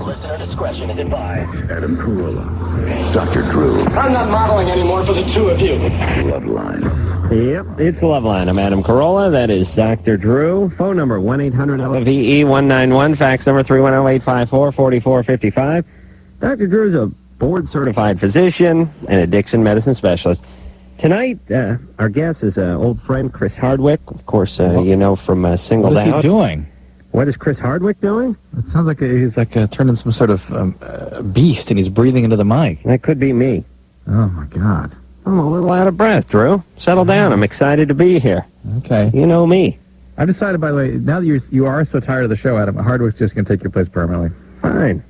Listener discretion is advised. Adam Carolla. Dr. Drew. I'm not modeling anymore for the two of you. Loveline. Yep, it's Loveline. I'm Adam Carolla. That is Dr. Drew. Phone number 1-800-LVE-191. Fax number 310-854-4455. Dr. Drew is a board-certified physician and addiction medicine specialist. Tonight, our guest is an old friend, Chris Hardwick. Of course, you know from Singled Out. What is he doing? What is Chris Hardwick doing? It sounds like he's turned into some sort of beast, and he's breathing into the mic. That could be me. Oh, my God. I'm a little out of breath, Drew. Settle down. I'm excited to be here. Okay. You know me. I decided, by the way, now that you are so tired of the show, Adam, Hardwick's just going to take your place permanently. Fine.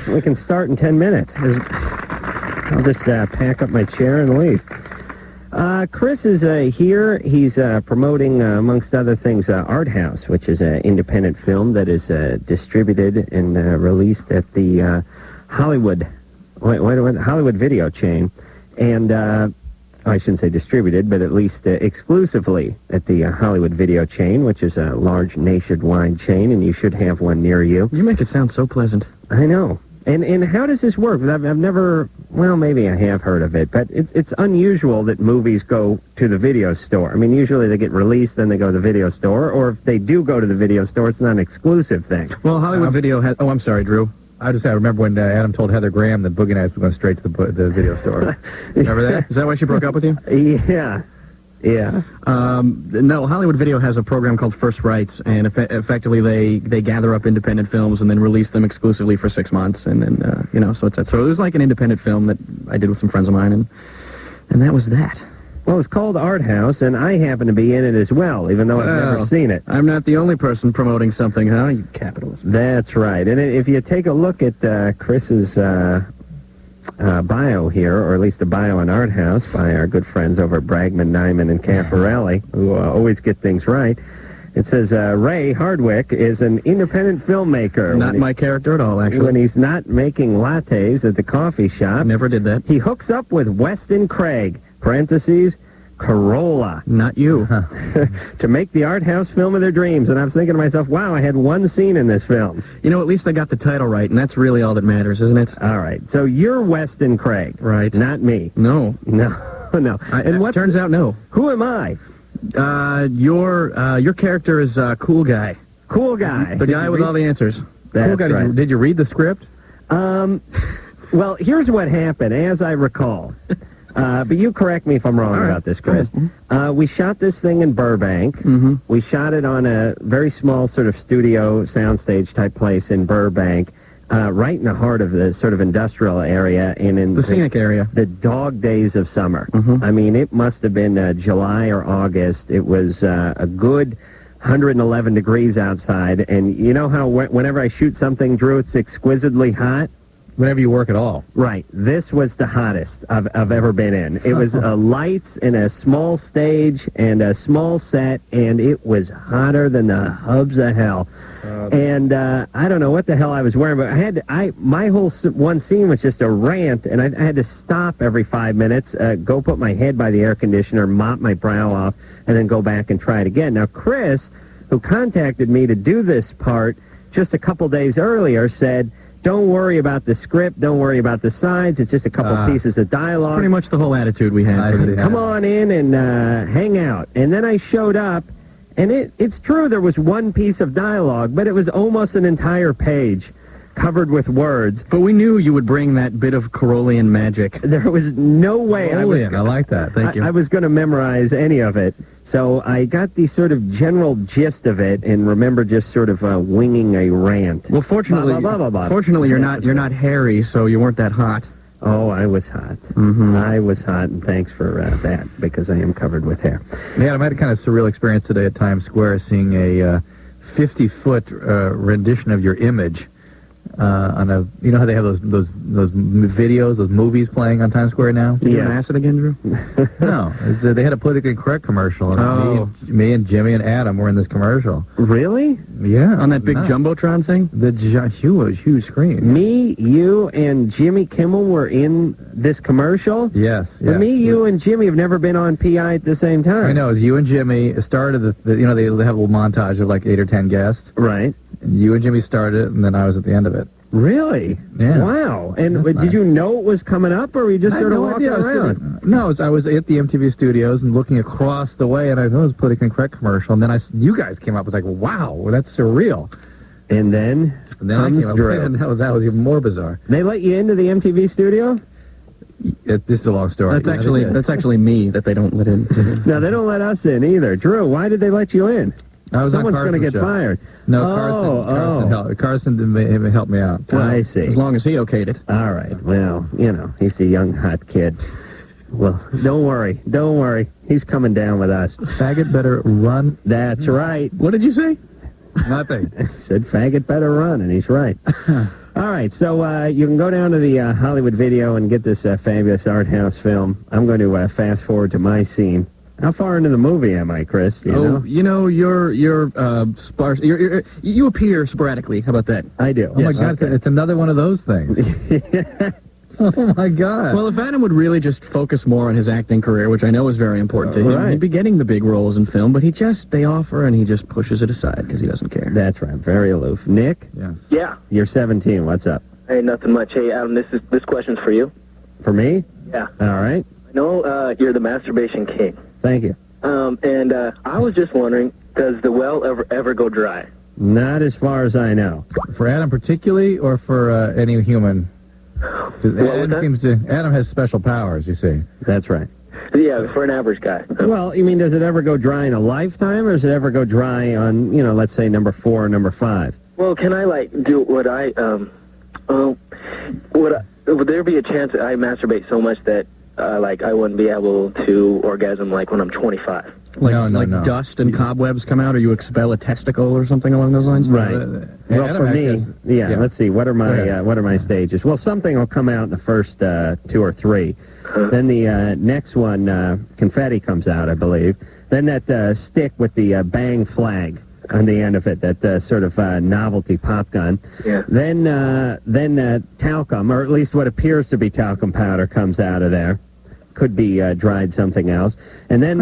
We can start in 10 minutes. I'll just pack up my chair and leave. Chris is here. He's promoting, amongst other things, Art House, which is an independent film that is distributed and released at the Hollywood video chain. And I shouldn't say distributed, but at least exclusively at the Hollywood video chain, which is a large nationwide chain, and you should have one near you. You make it sound so pleasant. I know. And how does this work? I've never, well, maybe I have heard of it, but it's unusual that movies go to the video store. I mean, usually they get released, then they go to the video store, or if they do go to the video store, it's not an exclusive thing. Well, Hollywood Video has... Oh, I'm sorry, Drew. I remember when Adam told Heather Graham that Boogie Nights was going straight to the video store. Remember that? Is that why she broke up with you? Yeah. Yeah. No, Hollywood Video has a program called First Rights, and effectively they gather up independent films and then release them exclusively for 6 months, and then, so it's that. So it was like an independent film that I did with some friends of mine, and that was that. Well, it's called Art House, and I happen to be in it as well, even though I've never seen it. I'm not the only person promoting something, huh, you capitalist? That's right. And if you take a look at Chris's bio here, or at least the bio on Art House by our good friends over at Bragman, Nyman, and Caffarelli, who always get things right, it says Ray Hardwick is an independent filmmaker. Not my character at all, actually. When he's not making lattes at the coffee shop. Never did that. He hooks up with Weston Craig, parentheses, Carolla. Not you. To make the art house film of their dreams. And I was thinking to myself, wow, I had one scene in this film. You know, at least I got the title right, and that's really all that matters, isn't it? All right. So you're Weston Craig. Right. Not me. No. No. No. And what turns out, no. Who am I? Your character is Cool Guy. Cool Guy. The guy with all the answers. That's Cool Guy. right. Did you read the script? Well, here's what happened, as I recall. But you correct me if I'm wrong about this, Chris. We shot this thing in Burbank. Mm-hmm. We shot it on a very small sort of studio soundstage type place in Burbank, right in the heart of the sort of industrial area and in the scenic area. The dog days of summer. Mm-hmm. I mean, it must have been July or August. It was a good 111 degrees outside. And you know how whenever I shoot something, Drew, it's exquisitely hot? Whenever you work at all. Right. This was the hottest I've ever been in. It was lights and a small stage and a small set, and it was hotter than the hubs of hell. And I don't know what the hell I was wearing, but my whole one scene was just a rant, and I had to stop every 5 minutes, go put my head by the air conditioner, mop my brow off, and then go back and try it again. Now, Chris, who contacted me to do this part just a couple days earlier, said, don't worry about the script. Don't worry about the sides. It's just a couple pieces of dialogue. That's pretty much the whole attitude we had. Come on in and hang out. And then I showed up, and it's true there was one piece of dialogue, but it was almost an entire page covered with words. But we knew you would bring that bit of Carollian magic. There was no way I like that. Thank you. I was going to memorize any of it. So I got the sort of general gist of it, and remember just sort of winging a rant. Well, fortunately, you're not hairy, so you weren't that hot. Oh, I was hot. Mm-hmm. I was hot, and thanks for that, because I am covered with hair. Yeah, I had a kind of surreal experience today at Times Square, seeing a 50-foot rendition of your image. On a, you know how they have those videos, those movies playing on Times Square now? You doing acid again, Drew? No, they had a politically correct commercial. And me and Jimmy and Adam were in this commercial. Really? Yeah. On that big Jumbotron thing? The huge screen. Me, you, and Jimmy Kimmel were in this commercial? Yes. But me, you, and Jimmy have never been on PI at the same time. I know. It was you and Jimmy started they have a little montage of like 8 or 10 guests. Right. You and Jimmy started it, and then I was at the end of it. Really? Yeah. Wow. And That's did nice. you know it was coming up, or were you just I had sort of no walking idea. around? I was at the MTV studios and looking across the way, and I thought it was a politically correct commercial. And then you guys came up. I was like, wow, that's surreal. And then And then I comes came up, Drew. and that was even more bizarre. They let you into the MTV studio? This is a long story. That's actually me that they don't let in. No, they don't let us in either. Drew, why did they let you in? I was on Someone's going to Carson's get show. fired. No, Oh, Carson didn't help me out. I see. As long as he okayed it. All right. Well, he's a young, hot kid. Well, don't worry. Don't worry. He's coming down with us. Faggot better run. That's right. What did you say? Nothing. Said faggot better run, and he's right. All right, so you can go down to the Hollywood Video and get this fabulous art house film. I'm going to fast forward to my scene. How far into the movie am I, Chris? Do you know? You're sparse. You appear sporadically. How about that? I do. Oh my God! Okay. It's another one of those things. Oh my God! Well, if Adam would really just focus more on his acting career, which I know is very important to him, Right. he'd be getting the big roles in film, but they offer and he just pushes it aside because he doesn't care. That's right. Very aloof. Nick, Yes. Yeah. you're 17. What's up? Hey, nothing much. Hey, Adam, this question's for you. For me? Yeah. All right. I know you're the masturbation king. Thank you. And I was just wondering, does the well ever go dry? Not as far as I know. For Adam particularly, or for any human? 'Cause Adam has special powers. You see. That's right. Yeah, for an average guy. Well, you mean, does it ever go dry in a lifetime, or does it ever go dry on, let's say number 4 or number 5? Well, can I, would there be a chance that I masturbate so much that, I wouldn't be able to orgasm, when I'm 25? No. Dust and cobwebs come out, or you expel a testicle or something along those lines? Right. Well, Adam for actually me, has- yeah, let's see. What are Go ahead. my stages? Well, something will come out in the first 2 or 3. Then the next one, confetti comes out, I believe. Then that stick with the bang flag on the end of it, that sort of novelty pop gun. Yeah. Then talcum, or at least what appears to be talcum powder, comes out of there. Could be dried something else. And then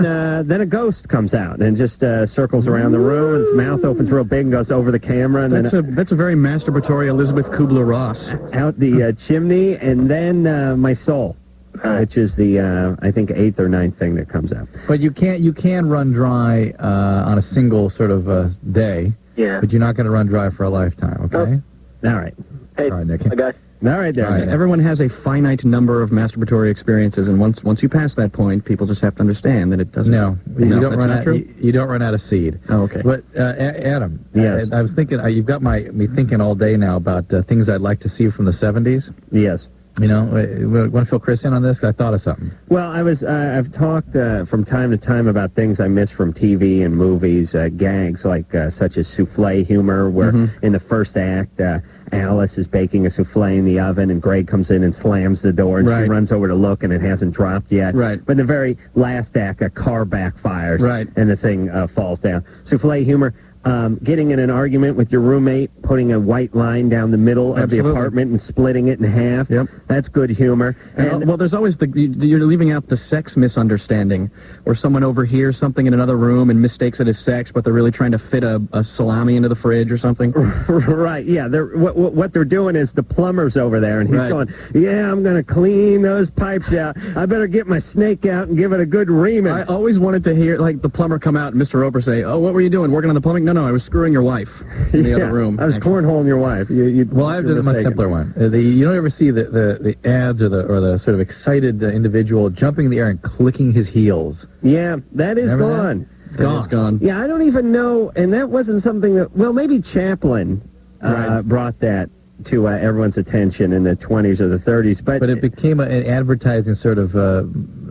then a ghost comes out and just circles around the room, and its mouth opens real big and goes over the camera, and That's a very masturbatory Elizabeth Kubler-Ross. out the chimney, and then my soul, which is the, I think, 8th or 9th thing that comes out. But you can run dry on a single sort of day. Yeah. But you're not going to run dry for a lifetime. Okay. All right. Hey, All right, Nick. I got All right, there. All right. Everyone has a finite number of masturbatory experiences, and once you pass that point, people just have to understand that it doesn't. No, you don't that's run not out. true. You don't run out of seed. Oh, okay. But Adam, Yes. I was thinking you've got me thinking all day now about things I'd like to see from the '70s. Yes. Want to fill Chris in on this? 'Cause I thought of something. Well, I've talked from time to time about things I miss from TV and movies, gags such as souffle humor, where in the first act, Alice is baking a souffle in the oven, and Greg comes in and slams the door, and she Right. runs over to look, and it hasn't dropped yet. Right. But in the very last act, a car backfires, Right. and the thing falls down. Souffle humor. Getting in an argument with your roommate, putting a white line down the middle of the Absolutely. apartment and splitting it in half. Yep. That's good humor. And, well, there's always you're leaving out the sex misunderstanding, where someone overhears something in another room and mistakes it as sex, but they're really trying to fit a salami into the fridge or something. Right, yeah. What they're doing is the plumber's over there, and he's Right. going, yeah, I'm going to clean those pipes out. I better get my snake out and give it a good reaming. I always wanted to hear, the plumber come out and Mr. Roper say, "Oh, what were you doing? Working on the plumbing?" No, I was screwing your wife in the Yeah, other room. I was actually. cornholing your wife. Well, I have a much simpler one. You don't ever see the ads or the sort of excited individual jumping in the air and clicking his heels. Yeah, that is Remember that? gone. It's That gone. is gone. Yeah, I don't even know, and that wasn't something that, well, maybe Chaplin Right. brought that to everyone's attention in the 20s or the 30s, but But it became an advertising sort of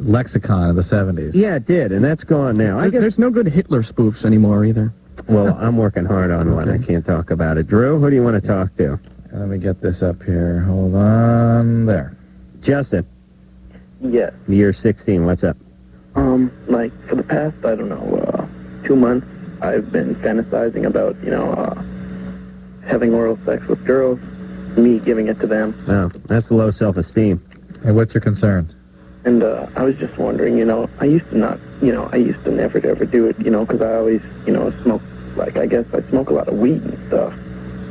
lexicon of the '70s. yeah, it did, and that's gone now. I guess. There's no good Hitler spoofs anymore either. Well, I'm working hard on one. I can't talk about it. Drew, who do you want to talk to? Let me get this up here. Hold on. There. Justin, yes. year 16. What's up? For the past, 2 months, I've been fantasizing about, having oral sex with girls, me giving it to them. Oh, that's low self-esteem. And what's your concern? And I was just wondering, I used to never ever do it, because I always, smoke, I guess I smoke a lot of weed and stuff.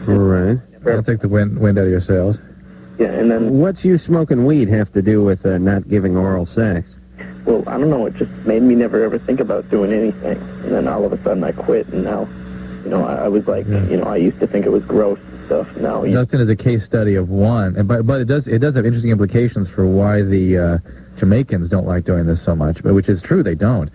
Right. I'll take the wind out of your sails. Yeah, and then, What's you smoking weed have to do with not giving oral sex? well, I don't know, it just made me never ever think about doing anything. And then all of a sudden I quit, and now, I was like, I used to think it was gross and stuff. Now, Nothing is a case study of one, but it does have interesting implications for why the Jamaicans don't like doing this so much, but which is true, they don't.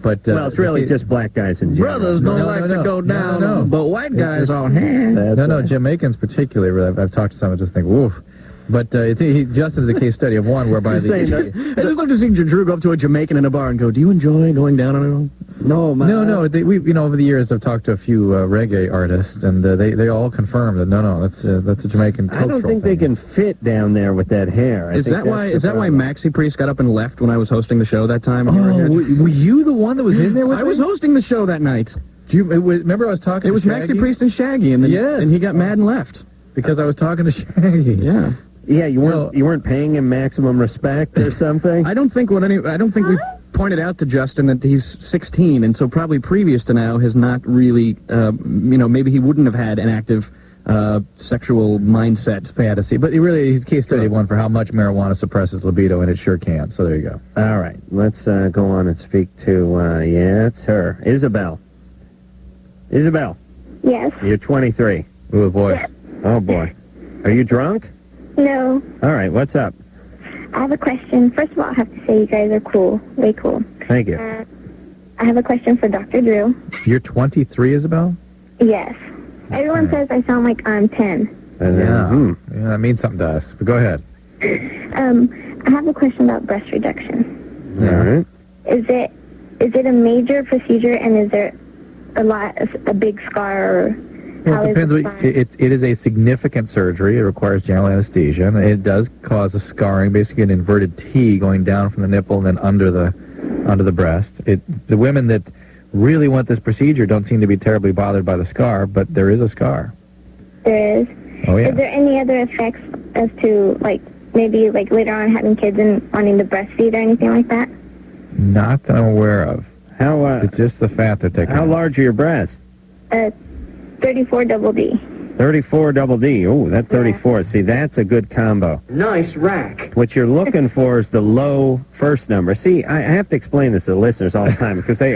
But Well, it's really just black guys in general. Brothers don't No, like no, to go no, down, no. but white guys on hand. That's Jamaicans particularly. I've talked to some and just think, woof. But Justin is a case study of one whereby You're saying I just like to see Drew go up to a Jamaican in a bar and go, "Do you enjoy going down on it?" No, man. No, we over the years I've talked to a few reggae artists, and they all confirm that no, that's a Jamaican cultural I don't think they thing. can fit down there with that hair. Is that why Maxi Priest got up and left when I was hosting the show that time? Oh, were you the one that was in there with I was me? hosting the show that night. Do you remember I was talking? It was to Shaggy? Maxi Priest and Shaggy, and then, Yes. and he got mad and left. Because I was talking to Shaggy. Yeah. Yeah, you weren't paying him maximum respect or something. I don't think we pointed out to Justin that he's 16, and so probably previous to now has not really, maybe he wouldn't have had an active sexual mindset. Fantasy, but he's case study one for how much marijuana suppresses libido, and it sure can. So there you go. All right, let's go on and speak to it's her, Isabel. Isabel, Yes. you're 23. Ooh, boy. Oh boy, are you drunk? No. All right, what's up? I have a question. First of all, I have to say you guys are cool. Way cool. Thank you. I have a question for Dr. Drew. You're 23, Isabel? Yes. Everyone says I sound like I'm 10. Yeah, that means something to us. But go ahead. I have a question about breast reduction. All right. Is it a major procedure, and is there a big scar? Or Well, how it is depends. it It is a significant surgery. It requires general anesthesia, and it does cause a scarring, basically an inverted T going down from the nipple and then under the breast. The women that really want this procedure don't seem to be terribly bothered by the scar, but there is a scar. There is. Oh yeah. Is there any other effects as to maybe later on having kids and wanting to breastfeed or anything like that? Not that I'm aware of. How It's just the fat they're taking. how out. large are your breasts? 34 double D. 34 double D. Oh, that 34. See, that's a good combo. Nice rack. What you're looking for is the low first number. See, I have to explain this to the listeners all the time because they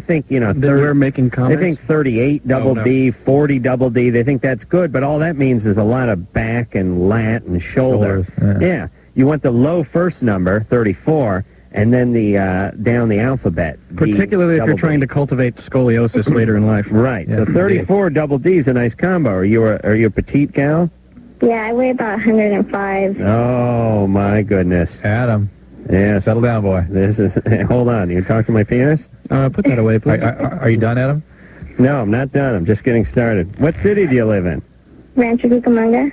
think, That we're making they comments. think 38 double no. D, 40 double D. They think that's good, but all that means is a lot of back and lat and shoulder. Shoulders, Yeah. You want the low first number, 34, and then the down the alphabet. D, Particularly if you're double trying D. to cultivate scoliosis later in life. Right. Yeah, So 34 double D is a nice combo. Are you a petite gal? Yeah, I weigh about 105. Oh my goodness. Adam, Yes. settle down, boy. This is. Hold on. You talk to my penis? Put that away, please. Are you done, Adam? No, I'm not done. I'm just getting started. What city do you live in? Rancho Cucamonga.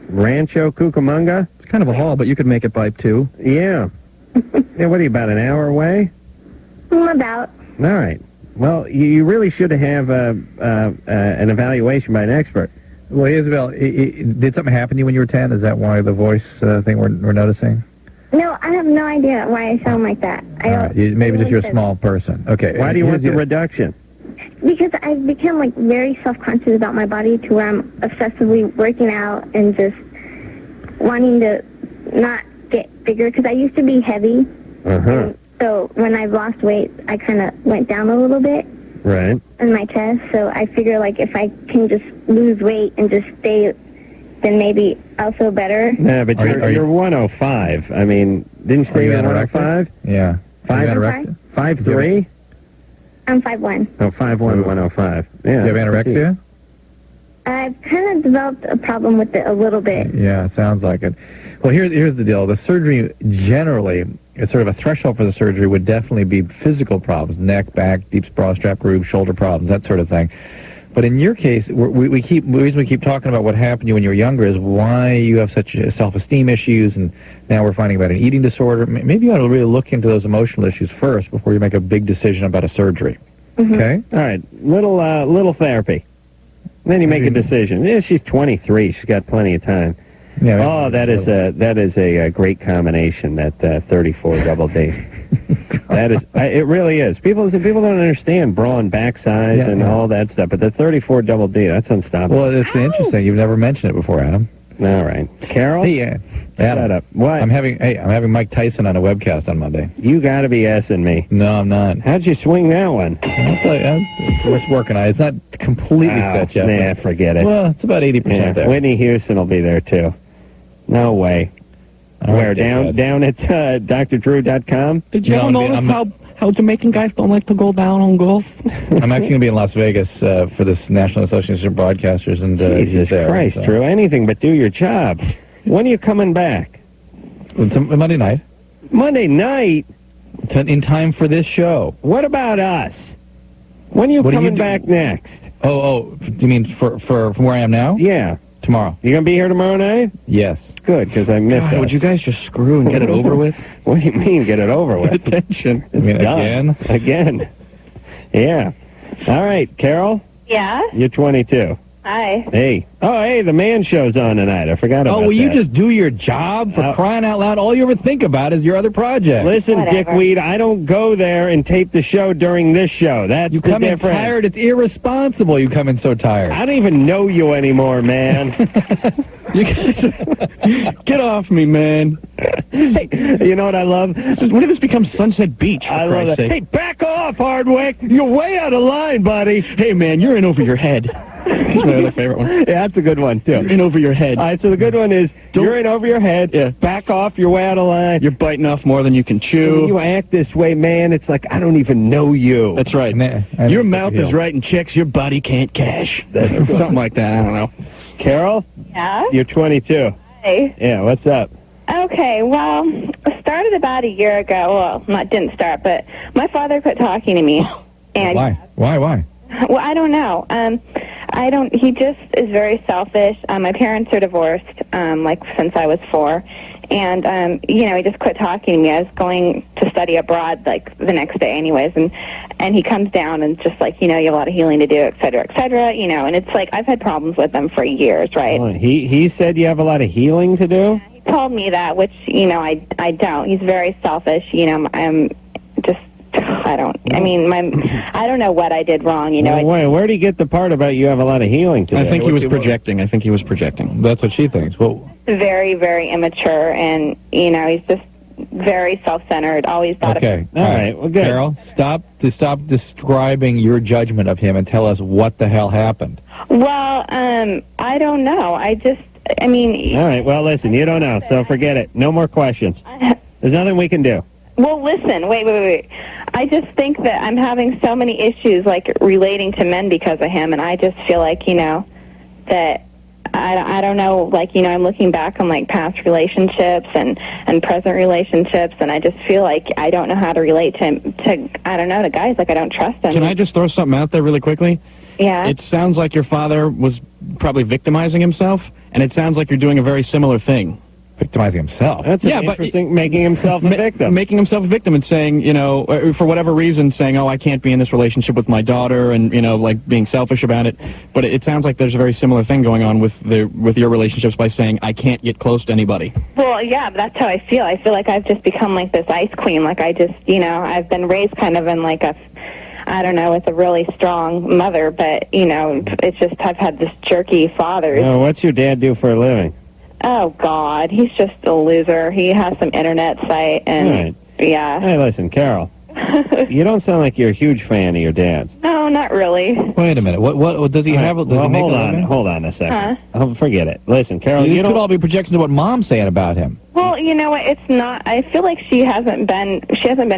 Rancho Cucamonga? It's kind of a haul, but you could make it by 2. Yeah. Yeah. What are you, about an hour away? About. All right. Well, you really should have an evaluation by an expert. Well, Isabel, did something happen to you when you were 10? Is that why the voice thing we're noticing? No, I have no idea why I sound like that. All right. Maybe just you're a small person. Okay. Why do you want the Here's reduction? Because I've become very self-conscious about my body to where I'm obsessively working out and just wanting to not get bigger because I used to be heavy. Uh-huh. So when I've lost weight, I kind of went down a little bit Right. in my chest. So I figure if I can just lose weight and just stay, then maybe I'll feel better. Yeah, but Are you- you're 105. I mean, didn't you say you're 105? Yeah. Five- Are you anorectic? 5'3"? I'm 5'1". Oh, 5'1", 105. Yeah. Do you have anorexia? I've kind of developed a problem with it a little bit. Yeah, sounds like it. Well, here's the deal. The surgery generally, is sort of a threshold for the surgery would definitely be physical problems, neck, back, deep bra strap groove, shoulder problems, that sort of thing. But in your case, the reason we keep talking about what happened to you when you were younger is why you have such self-esteem issues, and now we're finding about an eating disorder. Maybe you ought to really look into those emotional issues first before you make a big decision about a surgery. Mm-hmm. Okay? All right, little therapy. Then you make a decision. Yeah, she's 23. She's got plenty of time. Yeah. Oh, that is a great combination, that 34 double D. That is, it really is. People don't understand bra and back size and all that stuff, but the 34 double D, that's unstoppable. Well, it's interesting. You've never mentioned it before, Adam. All right. Carol? Hey, Adam. Shut up. What? I'm having Mike Tyson on a webcast on Monday. You got to be assing me. No, I'm not. How'd you swing that one? We're working on it. It's not completely set yet. Nah, forget it. Well, it's about 80% there. Whitney Houston will be there, too. No way. Where? Down at drdrew.com? Did you ever notice how Jamaican guys don't like to go down on golf? I'm actually going to be in Las Vegas for this National Association of Broadcasters. And Jesus Christ, Drew. Anything but do your job. When are you coming back? Monday night. Monday night? In time for this show. What about us? When are you coming back next? Oh, you mean for from where I am now? Yeah. Tomorrow. You going to be here tomorrow night? Yes. Good, because I missed it. Would you guys just screw and get it over with? What do you mean, get it over with? Attention. It's done. Again? Yeah. All right, Carol? Yeah? You're 22. Hi. Hey. Oh, hey, the man show's on tonight. I forgot about that. Oh, will you just do your job? For crying out loud, all you ever think about is your other project. Listen, Whatever. Dickweed, I don't go there and tape the show during this show. That's You the come in difference. tired. It's irresponsible you come in so tired. I don't even know you anymore, man. Get off me, man. Hey, you know what I love? When did this become Sunset Beach, for I love Christ's that. sake? Hey, back off, Hardwick. You're way out of line, buddy. Hey, man, you're in over your head. That's my other favorite one. Yeah, that's a good one, too. You're in over your head. All right, so the good one is you're in over your head. Yeah. Back off. You're way out of line. You're biting off more than you can When chew. you act this way, man, it's like I don't even know you. That's right. Your mouth is writing checks your body can't cash. Something like that. I don't know. Carol, Yeah? you're 22. Hey. Yeah, what's up? Okay, well, it started about a year ago. Well, didn't start, but my father quit talking to me. And Why? Well, I don't know. He just is very selfish. My parents are divorced, since I was 4. And, he just quit talking to me. I was going to study abroad, the next day anyways. And he comes down and just you have a lot of healing to do, et cetera, and it's I've had problems with him for years, right? Oh, he said you have a lot of healing to do? He told me that, which, I don't. He's very selfish. I'm just... I don't know what I did wrong, Well, wait, where did he get the part about you have a lot of healing to do? I think he was projecting. That's what she thinks. Well, very, very immature, and, he's just very self-centered, always thought okay. All right, well, good. Carol, stop describing your judgment of him and tell us what the hell happened. Well, I don't know. All right, well, listen, you don't know, so forget it. No more questions. There's nothing we can do. Well, listen, wait. I just think that I'm having so many issues, relating to men because of him, and I just feel that I don't know, I'm looking back on, past relationships and present relationships, and I just feel like I don't know how to relate to guys, I don't trust them. Can I just throw something out there really quickly? Yeah. It sounds like your father was probably victimizing himself, and it sounds like you're doing a very similar thing. Victimizing himself. That's interesting, making himself a victim. Making himself a victim and saying, for whatever reason, saying, oh, I can't be in this relationship with my daughter, and, being selfish about it. But it sounds like there's a very similar thing going on with your relationships by saying, I can't get close to anybody. Well, yeah, but that's how I feel. I feel like I've just become this ice queen. I've been raised kind of in with a really strong mother, but, it's just I've had this jerky father. Oh, what's your dad do for a living? Oh, God, he's just a loser. He has some internet site, and, Right. Yeah. Hey, listen, Carol, you don't sound like you're a huge fan of your dad's. No, not really. Wait a minute. What does he have? Does he make hold on a second. Oh, forget it. Listen, Carol, These you could don't... all be projections of what Mom's saying about him. Well, you know what? It's not. I feel like she hasn't been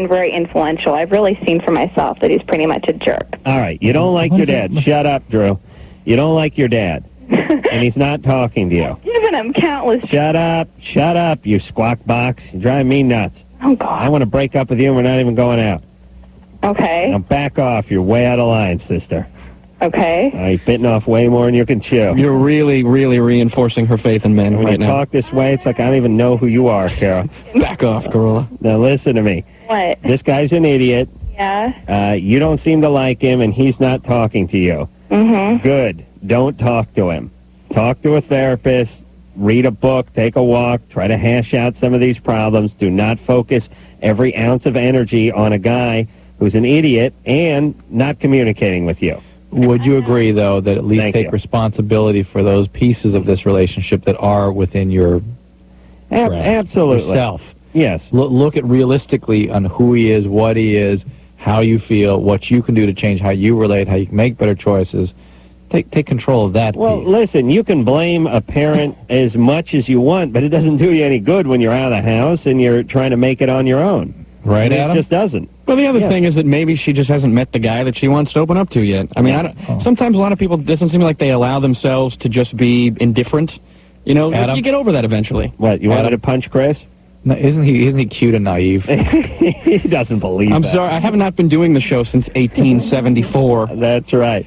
very influential. I've really seen for myself that he's pretty much a jerk. All right, you don't like your dad. Shut up, Drew. You don't like your dad. And he's not talking to you. Given him countless... Shut up, you squawk box. You drive me nuts. Oh, God. I want to break up with you and we're not even going out. Okay. Now back off. You're way out of line, sister. Okay. You're bitten off way more than you can chew. You're really, really reinforcing her faith in men When right you now. talk this way, it's like I don't even know who you are, Carol. Back off, Carolla. Now listen to me. What? This guy's an idiot. Yeah? You don't seem to like him and he's not talking to you. Mm-hmm. Good. Don't talk to him. Talk to a therapist. read a book, take a walk, try to hash out some of these problems. Do not focus every ounce of energy on a guy who's an idiot and not communicating with you. Would you agree, though, that at least Thank take you. responsibility for those pieces of this relationship that are within your grasp, Absolutely. yourself? Yes. Look at realistically on who he is, what he is, how you feel, what you can do to change how you relate, how you can make better choices. Take control of that Well, piece. listen, you can blame a parent as much as you want, but it doesn't do you any good when you're out of the house and you're trying to make it on your own. Right, It Adam? just doesn't. Well, the other Yes. thing is that maybe she just hasn't met the guy that she wants to open up to yet. I mean, sometimes a lot of people, it doesn't seem like they allow themselves to just be indifferent. You know, Adam? you get over that eventually. What, you wanted Adam? to punch Chris? No, isn't he cute and naive? He doesn't believe I'm that. sorry, I have not been doing the show since 1874 That's right.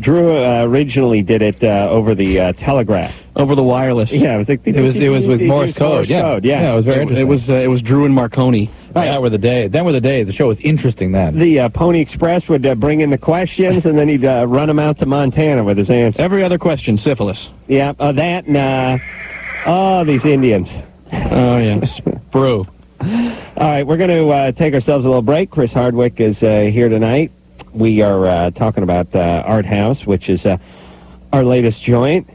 Drew originally did it over the telegraph. over the wireless. Yeah, it was like It was with Morse code. Yeah, it was very interesting. It was Drew and Marconi. That were the days. Then were the days. The show was interesting then. The Pony Express would bring in the questions, and then he'd run them out to Montana with his answer. Every other question, syphilis. Yeah, that and these Indians. Oh yeah, Brew. All right, we're going to take ourselves a little break. Chris Hardwick is here tonight. We are talking about Art House, which is our latest joint.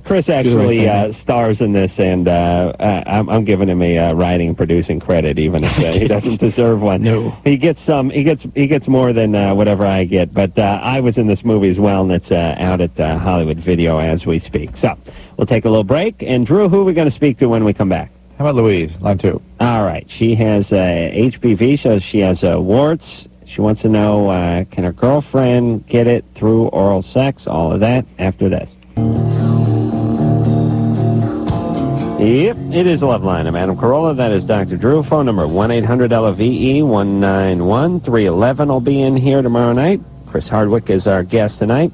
Chris actually stars in this, and I'm giving him a writing and producing credit, even if he doesn't deserve one. No. He gets some. He gets more than whatever I get. But I was in this movie as well, and it's out at Hollywood Video as we speak. So we'll take a little break. And Drew, who are we going to speak to when we come back? How about Louise? Line 2. All right. She has HPV, so she has warts. She wants to know, can her girlfriend get it through oral sex? All of that after this. Yep, it is Loveline. I'm Adam Carolla. That is Dr. Drew. Phone number 1-800-LOVE, 191-311. I'll be in here tomorrow night. Chris Hardwick is our guest tonight.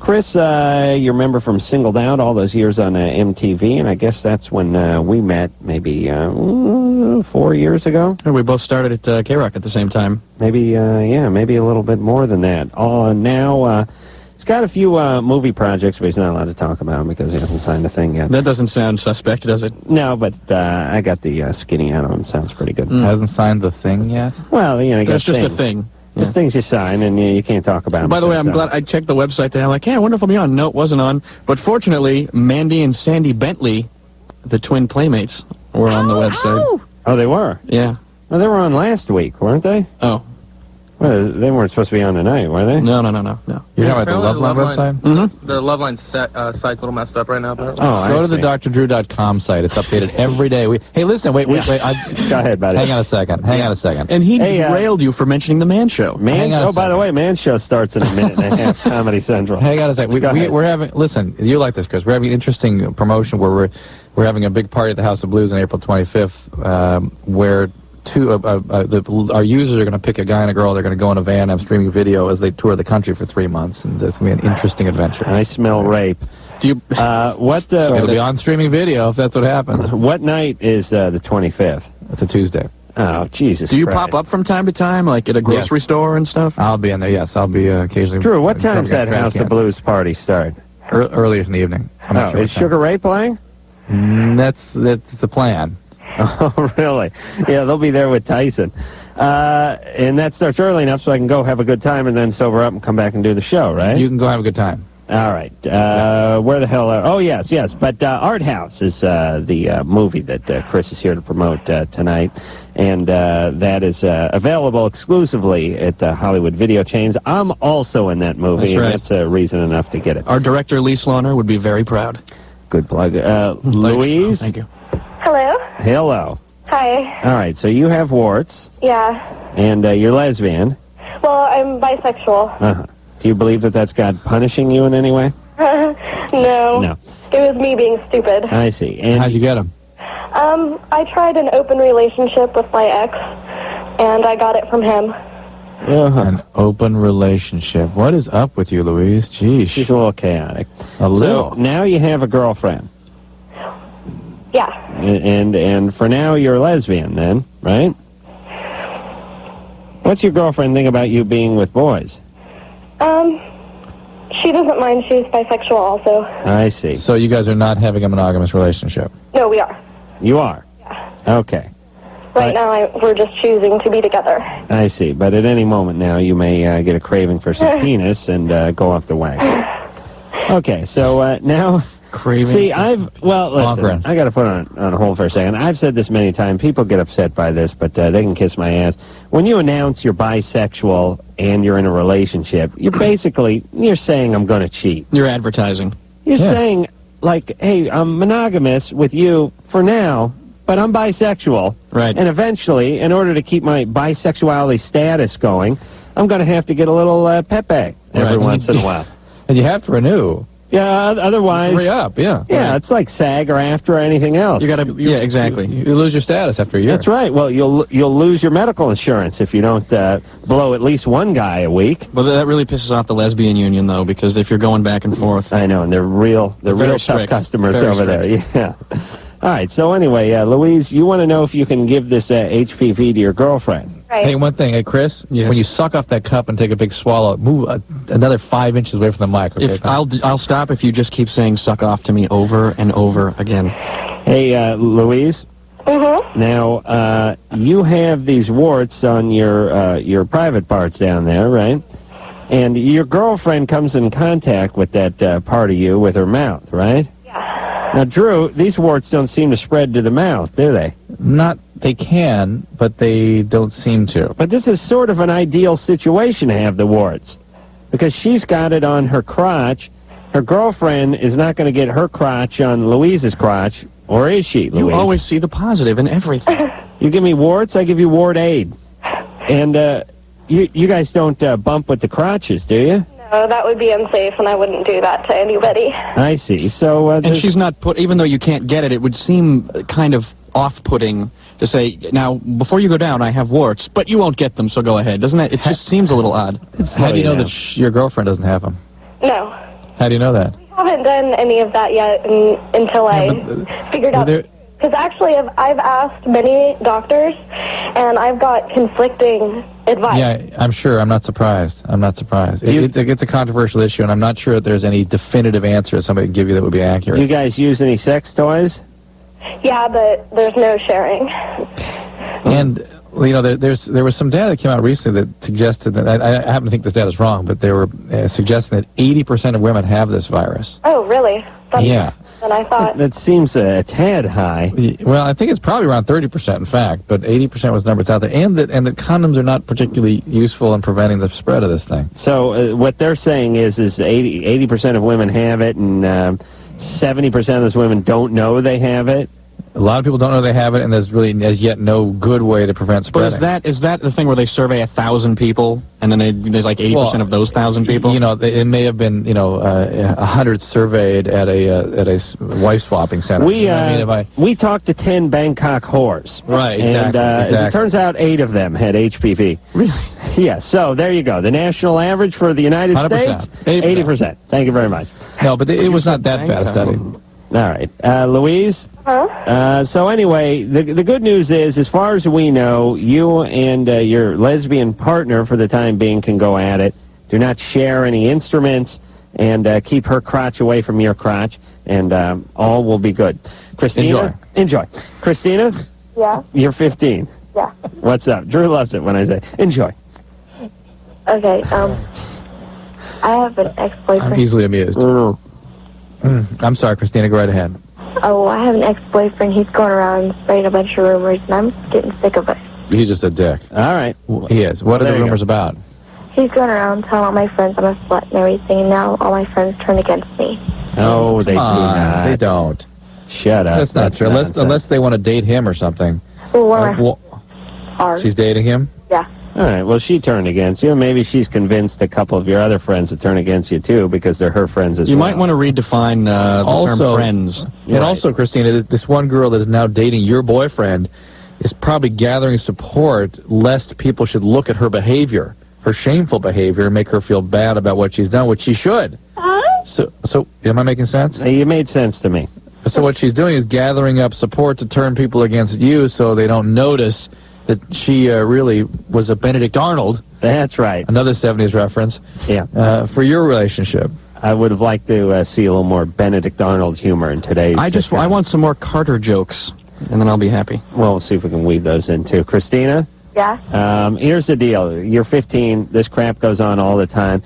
Chris, you remember from Singled Out all those years on MTV, and I guess that's when we met maybe 4 years ago. we both started at K-Rock at the same time. Maybe, maybe a little bit more than that. Now, he's got a few movie projects, but he's not allowed to talk about them because he hasn't signed a thing yet. That doesn't sound suspect, does it? No, but I got the skinny out of him. Sounds pretty good. Hasn't signed the thing yet? Well, you know, That's just a thing. There's things you sign, and you can't talk about them. By the way, I'm glad I checked the website today. I'm like, hey, I wonder if I'll be on. No, it wasn't on. But fortunately, Mandy and Sandy Bentley, the twin playmates, were on the website. Oh, they were? Yeah. Well, they were on last week, weren't they? Oh. Well, they weren't supposed to be on tonight, were they? No. You're talking about the Loveline website? Mm-hmm. The Loveline site's a little messed up right now. Oh, I Go to the see. drdrew.com site. It's updated every day. Hey, listen, wait. Go ahead, buddy. Hang on a second. And he Hey, derailed you for mentioning the Man Show. Man, Hang on a by the second. way, Man Show starts in a minute and a half. Comedy Central. Hang on a second. Go ahead. We're having, listen, you like this, Chris. We're having an interesting promotion where we're having a big party at the House of Blues on April 25th, where our users are going to pick a guy and a girl. They're going to go in a van and have streaming video as they tour the country for 3 months, and it's going to be an interesting adventure. I smell rape. Do you? It'll be on streaming video if that's what happens. What night is the 25th? It's a Tuesday. Oh, Jesus Do you Christ. pop up from time to time, like at a grocery store and stuff? I'll be in there, yes. I'll be occasionally. Drew, what time's Yeah, that House of Blues party start? Earlier in the evening. I'm not sure Is what time. Sugar Ray playing? That's the plan. Oh, really? Yeah, they'll be there with Tyson. And that starts early enough so I can go have a good time and then sober up and come back and do the show, right? You can go have a good time. All right. Where the hell are... Oh, yes. But Art House is the movie that Chris is here to promote tonight. And that is available exclusively at Hollywood Video Chains. I'm also in that movie, That's right. and that's reason enough to get it. Our director, Lee Slaughter, would be very proud. Good plug. Louise? Thank you. Hello. Hello. Hi. All right, so you have warts, Yeah. and you're lesbian. Well, I'm bisexual. Uh-huh. Do you believe that that's God punishing you in any way? No. No. It was me being stupid. I see. And How'd you get him? I tried an open relationship with my ex, and I got it from him. An open relationship. What is up with you, Louise? Jeez. she's a little chaotic. A little. So now you have a girlfriend, Yeah. and for now you're lesbian then, right? What's your girlfriend think about you being with boys? She doesn't mind. She's bisexual also. I see. So you guys are not having a monogamous relationship? No, we are. You are? Yeah. Okay. Right now, we're just choosing to be together. I see. But at any moment now, you may get a craving for some penis and go off the wagon. Okay, so now... Craving. See, listen, Grin. I got to put on hold for a second. I've said this many times. People get upset by this, but they can kiss my ass. When you announce you're bisexual and you're in a relationship, you're saying I'm going to cheat. You're advertising. You're saying, like, hey, I'm monogamous with you for now, but I'm bisexual. Right. And eventually, in order to keep my bisexuality status going, I'm going to have to get a little pepe every once in a while. And you have to renew. Yeah, otherwise... Hurry up, yeah. Yeah, it's like SAG or AFTRA or anything else. You gotta. Yeah, exactly. You lose your status after a year. That's right. Well, you'll lose your medical insurance if you don't blow at least one guy a week. Well, that really pisses off the lesbian union, though, because if you're going back and forth... I know, and they're real tough strict. customers Very over there. Yeah. All right, so anyway, Louise, you want to know if you can give this HPV to your girlfriend. Right. Hey, one thing. Hey, Chris, Yes. when you suck off that cup and take a big swallow, move another 5 inches away from the mic, okay? If I'll stop if you just keep saying "suck off" to me over and over again. Hey, Louise. Mm-hmm. Now, you have these warts on your private parts down there, right? And your girlfriend comes in contact with that part of you with her mouth, right? Yeah. Now, Drew, these warts don't seem to spread to the mouth, do they? They can, but they don't seem to. But this is sort of an ideal situation to have the warts, because she's got it on her crotch. Her girlfriend is not going to get her crotch on Louise's crotch, or is she, Louise? You always see the positive in everything. You give me warts, I give you wart aid. And you guys don't bump with the crotches, do you? No, that would be unsafe, and I wouldn't do that to anybody. I see. So, And she's not even though you can't get it, it would seem kind of off-putting to say, now, before you go down, I have warts, but you won't get them, so go ahead. Doesn't that? It just seems a little odd. How do you know that your girlfriend doesn't have them? No. How do you know that? I haven't done any of that yet until I figured out. Because actually, I've asked many doctors, and I've got conflicting advice. Yeah, I'm sure. I'm not surprised. It's a controversial issue, and I'm not sure that there's any definitive answer that somebody can give you that would be accurate. Do you guys use any sex toys? Yeah, but there's no sharing. And there was some data that came out recently that suggested that I happen to think this data is wrong, but they were suggesting that 80% of women have this virus. Oh, really? That's Yeah. than I thought. That seems a tad high. Well, I think it's probably around 30%, in fact, but 80% was the number that's out there, and that condoms are not particularly useful in preventing the spread of this thing. So what they're saying is 80% of women have it, and 70% of those women don't know they have it. A lot of people don't know they have it, and there's really as yet no good way to prevent spreading. But is that the thing where they survey 1,000 people, and then there's like 80% of those 1,000 people? You know, it may have been 100 surveyed at a wife swapping center. We talked to 10 Bangkok whores. Right, And as it turns out, 8 of them had HPV. Really? Yeah, so there you go. The national average for the United 100%. States, 80%. Thank you very much. No, but it was not that bad a study. All right. Louise? Huh? So anyway, the good news is, as far as we know, you and your lesbian partner, for the time being, can go at it. Do not share any instruments, and keep her crotch away from your crotch, and all will be good. Christina? Enjoy. Christina? Yeah? You're 15. Yeah. What's up? Drew loves it when I say, enjoy. Okay, I have an ex-boyfriend. I'm easily amused. I'm sorry, Christina, go right ahead. Oh, I have an ex-boyfriend. He's going around spreading a bunch of rumors, and I'm getting sick of it. He's just a dick. All right. He is. What are the rumors about? He's going around telling all my friends I'm a slut and everything, and now all my friends turn against me. No, they do not. They don't. Shut up. That's not true. Unless they want to date him or something. Well, one of my are. She's dating him? Yeah. All right, well, she turned against you. Maybe she's convinced a couple of your other friends to turn against you, too, because they're her friends as well. You might want to redefine the term friends. And also, Christina, this one girl that is now dating your boyfriend is probably gathering support lest people should look at her behavior, her shameful behavior, and make her feel bad about what she's done, which she should. So am I making sense? You made sense to me. So what she's doing is gathering up support to turn people against you so they don't notice that she really was a Benedict Arnold That's right. Another 70s reference. Yeah. For your relationship. I would have liked to see a little more Benedict Arnold humor in today's I want some more Carter jokes, and then I'll be happy. Well, we'll see if we can weave those in, too. Christina? Yeah. Here's the deal. You're 15. This crap goes on all the time.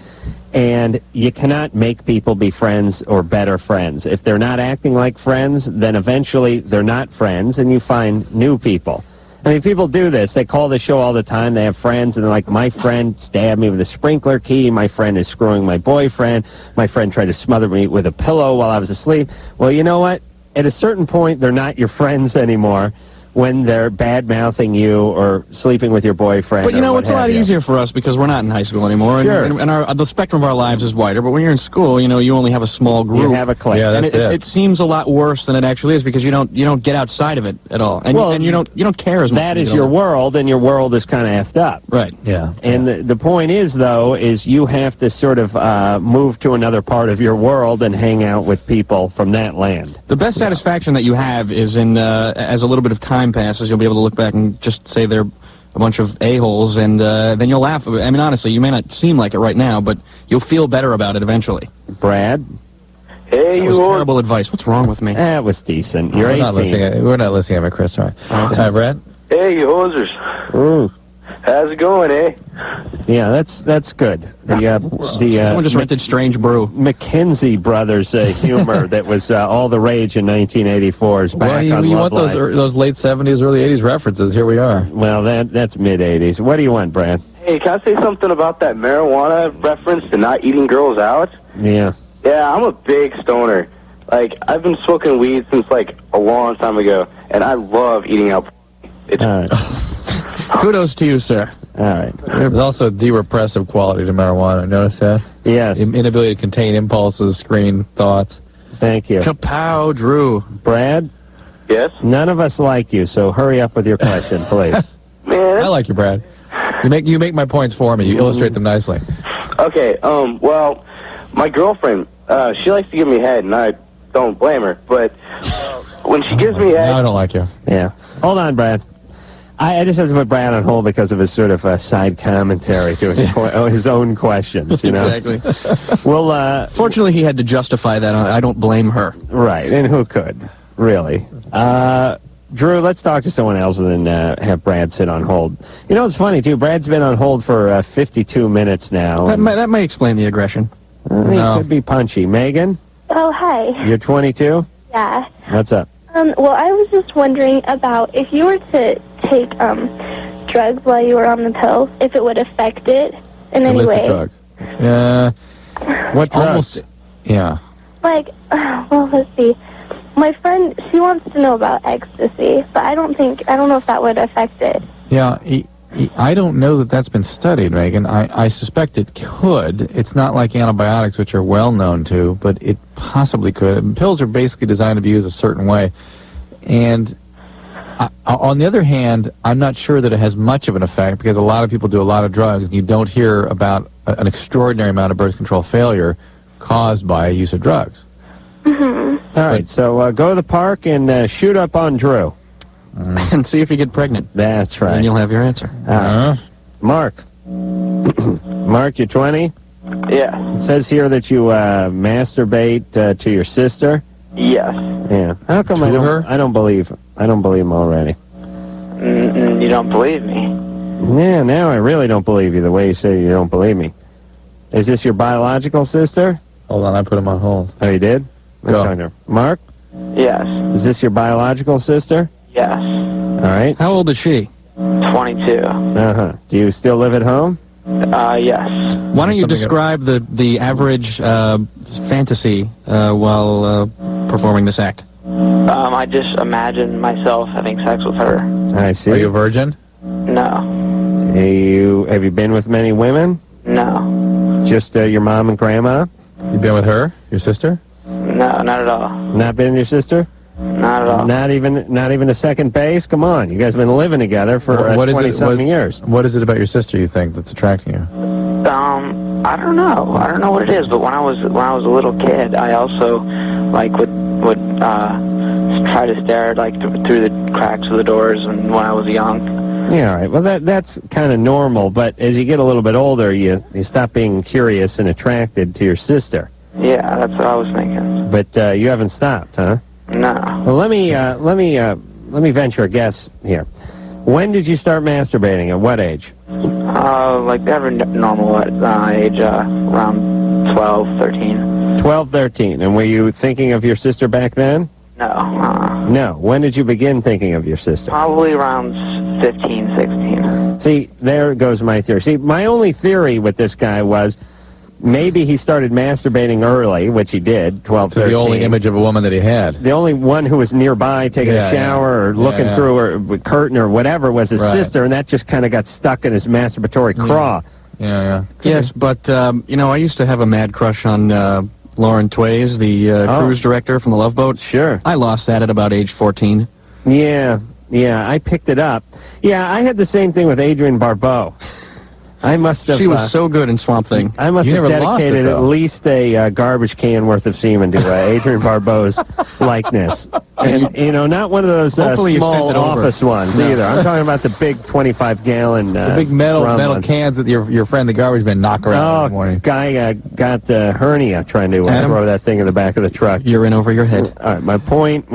And you cannot make people be friends or better friends. If they're not acting like friends, then eventually they're not friends, and you find new people. I mean, people do this. They call the show all the time. They have friends, and they're like, my friend stabbed me with a sprinkler key. My friend is screwing my boyfriend. My friend tried to smother me with a pillow while I was asleep. Well, you know what? At a certain point, they're not your friends anymore when they're bad-mouthing you or sleeping with your boyfriend. But, you know, it's a lot easier for us because we're not in high school anymore. Sure. And the spectrum of our lives is wider. But when you're in school, you know, you only have a small group. You have a clique. Yeah, And that's it seems a lot worse than it actually is because you don't get outside of it at all. And, Well, and you don't care as much. That when is you get your older. world, and your world is kind of effed up. Right. Yeah. And the point is, though, is you have to sort of move to another part of your world and hang out with people from that land. The best satisfaction that you have is in as a little bit of time passes, you'll be able to look back and just say they're a bunch of a-holes, and then you'll laugh. I mean, honestly, you may not seem like it right now, but you'll feel better about it eventually. Brad? Hey, That was terrible advice. What's wrong with me? That was decent. You're 18. We're not listening at Chris. Right. Hi, Brad. Hey, you hosers. Ooh. How's it going, eh? Yeah, that's good. Someone just rented Strange Brew. McKenzie Brothers humor that was all the rage in 1984 is back Well, on you want Loveline. those late 70s, early 80s references. Here we are. Well, that's mid-80s. What do you want, Brad? Hey, can I say something about that marijuana reference to not eating girls out? Yeah. Yeah, I'm a big stoner. Like, I've been smoking weed since, like, a long time ago, and I love eating out. It's All right. Kudos to you, sir. All right. There's also a de-repressive quality to marijuana. Notice that? Yes. Inability to contain impulses, screen thoughts. Thank you. Kapow, Drew. Brad, Yes? none of us like you, so hurry up with your question, please. Man, I like you, Brad. You make my points for me. You illustrate them nicely. okay, well, my girlfriend, she likes to give me head, and I don't blame her, but when she gives me No, I head... don't like you. Yeah. Hold on, Brad. I just have to put Brad on hold because of his sort of side commentary to his own questions, you know? Exactly. Well, Fortunately, he had to justify that. I don't blame her. right, and who could, really? Drew, let's talk to someone else and then have Brad sit on hold. You know, it's funny, too. Brad's been on hold for 52 minutes now. That may explain the aggression. He No. could be punchy. Megan, Oh, hi. you're 22? Yeah. What's up? Well, I was just wondering about if you were to take drugs while you were on the pill, if it would affect it in any Illicit way. drugs. What drugs? Almost. Yeah. Like, well, let's see. My friend, she wants to know about ecstasy, but I don't know if that would affect it. Yeah. I don't know that that's been studied, Megan. I suspect it could. It's not like antibiotics, which are well known to, but it possibly could. Pills are basically designed to be used a certain way. And on the other hand, I'm not sure that it has much of an effect because a lot of people do a lot of drugs, and you don't hear about an extraordinary amount of birth control failure caused by use of drugs. Mm-hmm. All right, so go to the park and shoot up on Drew. And see if you get pregnant. That's right. And you'll have your answer. Mark. Mark, you're 20? Yeah. It says here that you masturbate to your sister. Yes. Yeah. How come I don't believe him already? You don't believe me? Yeah, now I really don't believe you the way you say you don't believe me. Is this your biological sister? Hold on, I put him on hold. Oh, you did? Go. Mark, Yes. is this your biological sister? Yes. All right. How old is she? 22. Uh-huh. Do you still live at home? Yes. Why don't you Something describe the average fantasy while performing this act? I just imagine myself having sex with her. I see. Are you a virgin? No. Have you been with many women? No. Just your mom and grandma? You been with her? Your sister? No, not at all. Not been with your sister? Not at all. Not even a second base? Come on, you guys have been living together for 20-something years. What is it about your sister you think that's attracting you? I don't know. I don't know what it is, but when I was a little kid, I also would try to stare through the cracks of the doors when I was young. Yeah, all right. Well, that's kind of normal, but as you get a little bit older, you stop being curious and attracted to your sister. Yeah, that's what I was thinking. But you haven't stopped, huh? No. Well, let me venture a guess here. When did you start masturbating? At what age? Like every normal age, around 12, 13. 12, 13. And were you thinking of your sister back then? No. No. When did you begin thinking of your sister? Probably around 15, 16. See, there goes my theory. See, my only theory with this guy was maybe he started masturbating early, which he did, 12, 13. The only image of a woman that he had. The only one who was nearby taking a shower or looking through a curtain or whatever was his sister, and that just kind of got stuck in his masturbatory craw. Yeah. Yes, but, you know, I used to have a mad crush on Lauren Tways, the cruise director from the Love Boat. Sure. I lost that at about age 14. Yeah, I picked it up. Yeah, I had the same thing with Adrienne Barbeau. I must have... She was so good in Swamp Thing. I must have dedicated at least a garbage can worth of semen to Adrienne Barbeau's likeness. And, you know, not one of those small office ones either. I'm talking about the big 25-gallon the big metal cans that your friend the garbage man knock around in the morning. Guy got hernia trying to throw that thing in the back of the truck. You're in over your head. All right, my point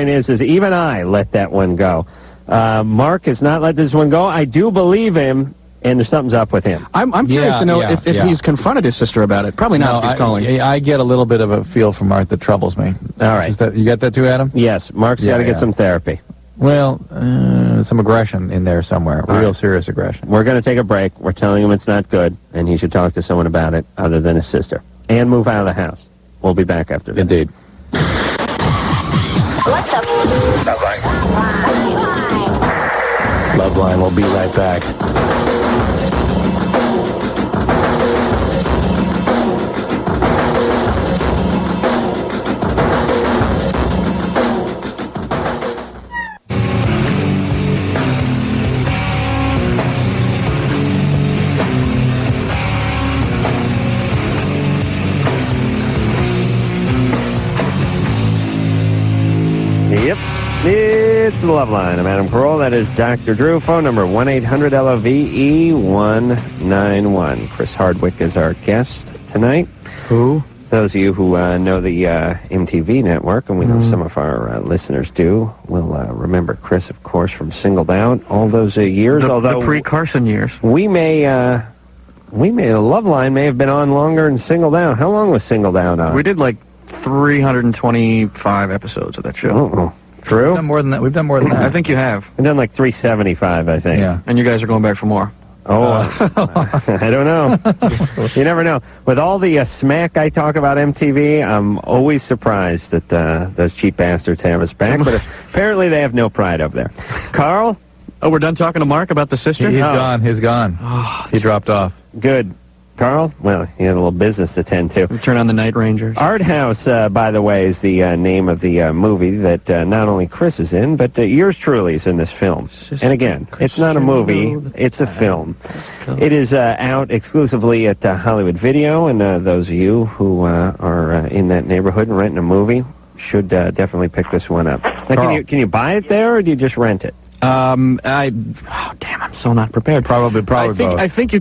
is even I let that one go. Mark has not let this one go. I do believe him. And something's up with him. I'm curious to know if he's confronted his sister about it. Probably not if he's calling. I get a little bit of a feel from Art that troubles me. All right. You got that too, Adam? Yes. Mark's got to get some therapy. Well, some aggression in there somewhere. Real serious aggression. We're going to take a break. We're telling him it's not good, and he should talk to someone about it other than his sister. And move out of the house. We'll be back after this. Indeed. What's up? Loveline will be right back. Yep. It's the Loveline. I'm Adam Carolla. That is Dr. Drew. Phone number 1-800-LOVE-191. Chris Hardwick is our guest tonight. Who? Those of you who know the MTV network, and we know some of our listeners do, will remember Chris, of course, from Singled Out all those years. The pre-Carson years. We may, Loveline may have been on longer than Singled Out. How long was Singled Out on? We did like 325 episods of that show. True? We've done more than that. I think you have. We've done like 375, I think. Yeah. And you guys are going back for more. Oh, I don't know. You never know. With all the smack I talk about MTV, I'm always surprised that those cheap bastards have us back. But apparently they have no pride over there. Carl? Oh, we're done talking to Mark about the sister? He's gone. He's gone. He dropped off. Good. Carl? Well, he had a little business to tend to. Turn on the Night Rangers. Art House, by the way, is the name of the movie that not only Chris is in, but yours truly is in this film. And again, it's not a movie, it's a film. It is out exclusively at Hollywood Video, and those of you who are in that neighborhood and renting a movie should definitely pick this one up. Now, can you buy it there, or do you just rent it? Damn, I'm so not prepared. Probably both. I think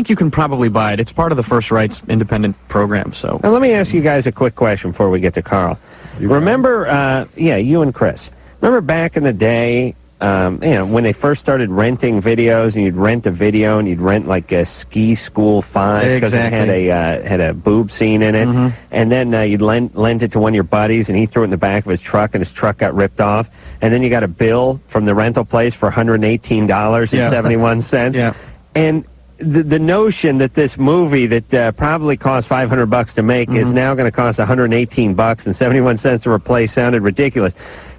you can probably buy it. It's part of the First Rights independent program. So now let me ask you guys a quick question before we get to Carl. Remember, you and Chris. Remember back in the day, when they first started renting videos, and you'd rent a video, and you'd rent like a Ski School 5 because it had a boob scene in it, and then you'd lend it to one of your buddies, and he threw it in the back of his truck, and his truck got ripped off, and then you got a bill from the rental place for $118.71. Yeah. And the notion that this movie that probably cost $500 to make is now going to cost $118.71 to replace sounded ridiculous.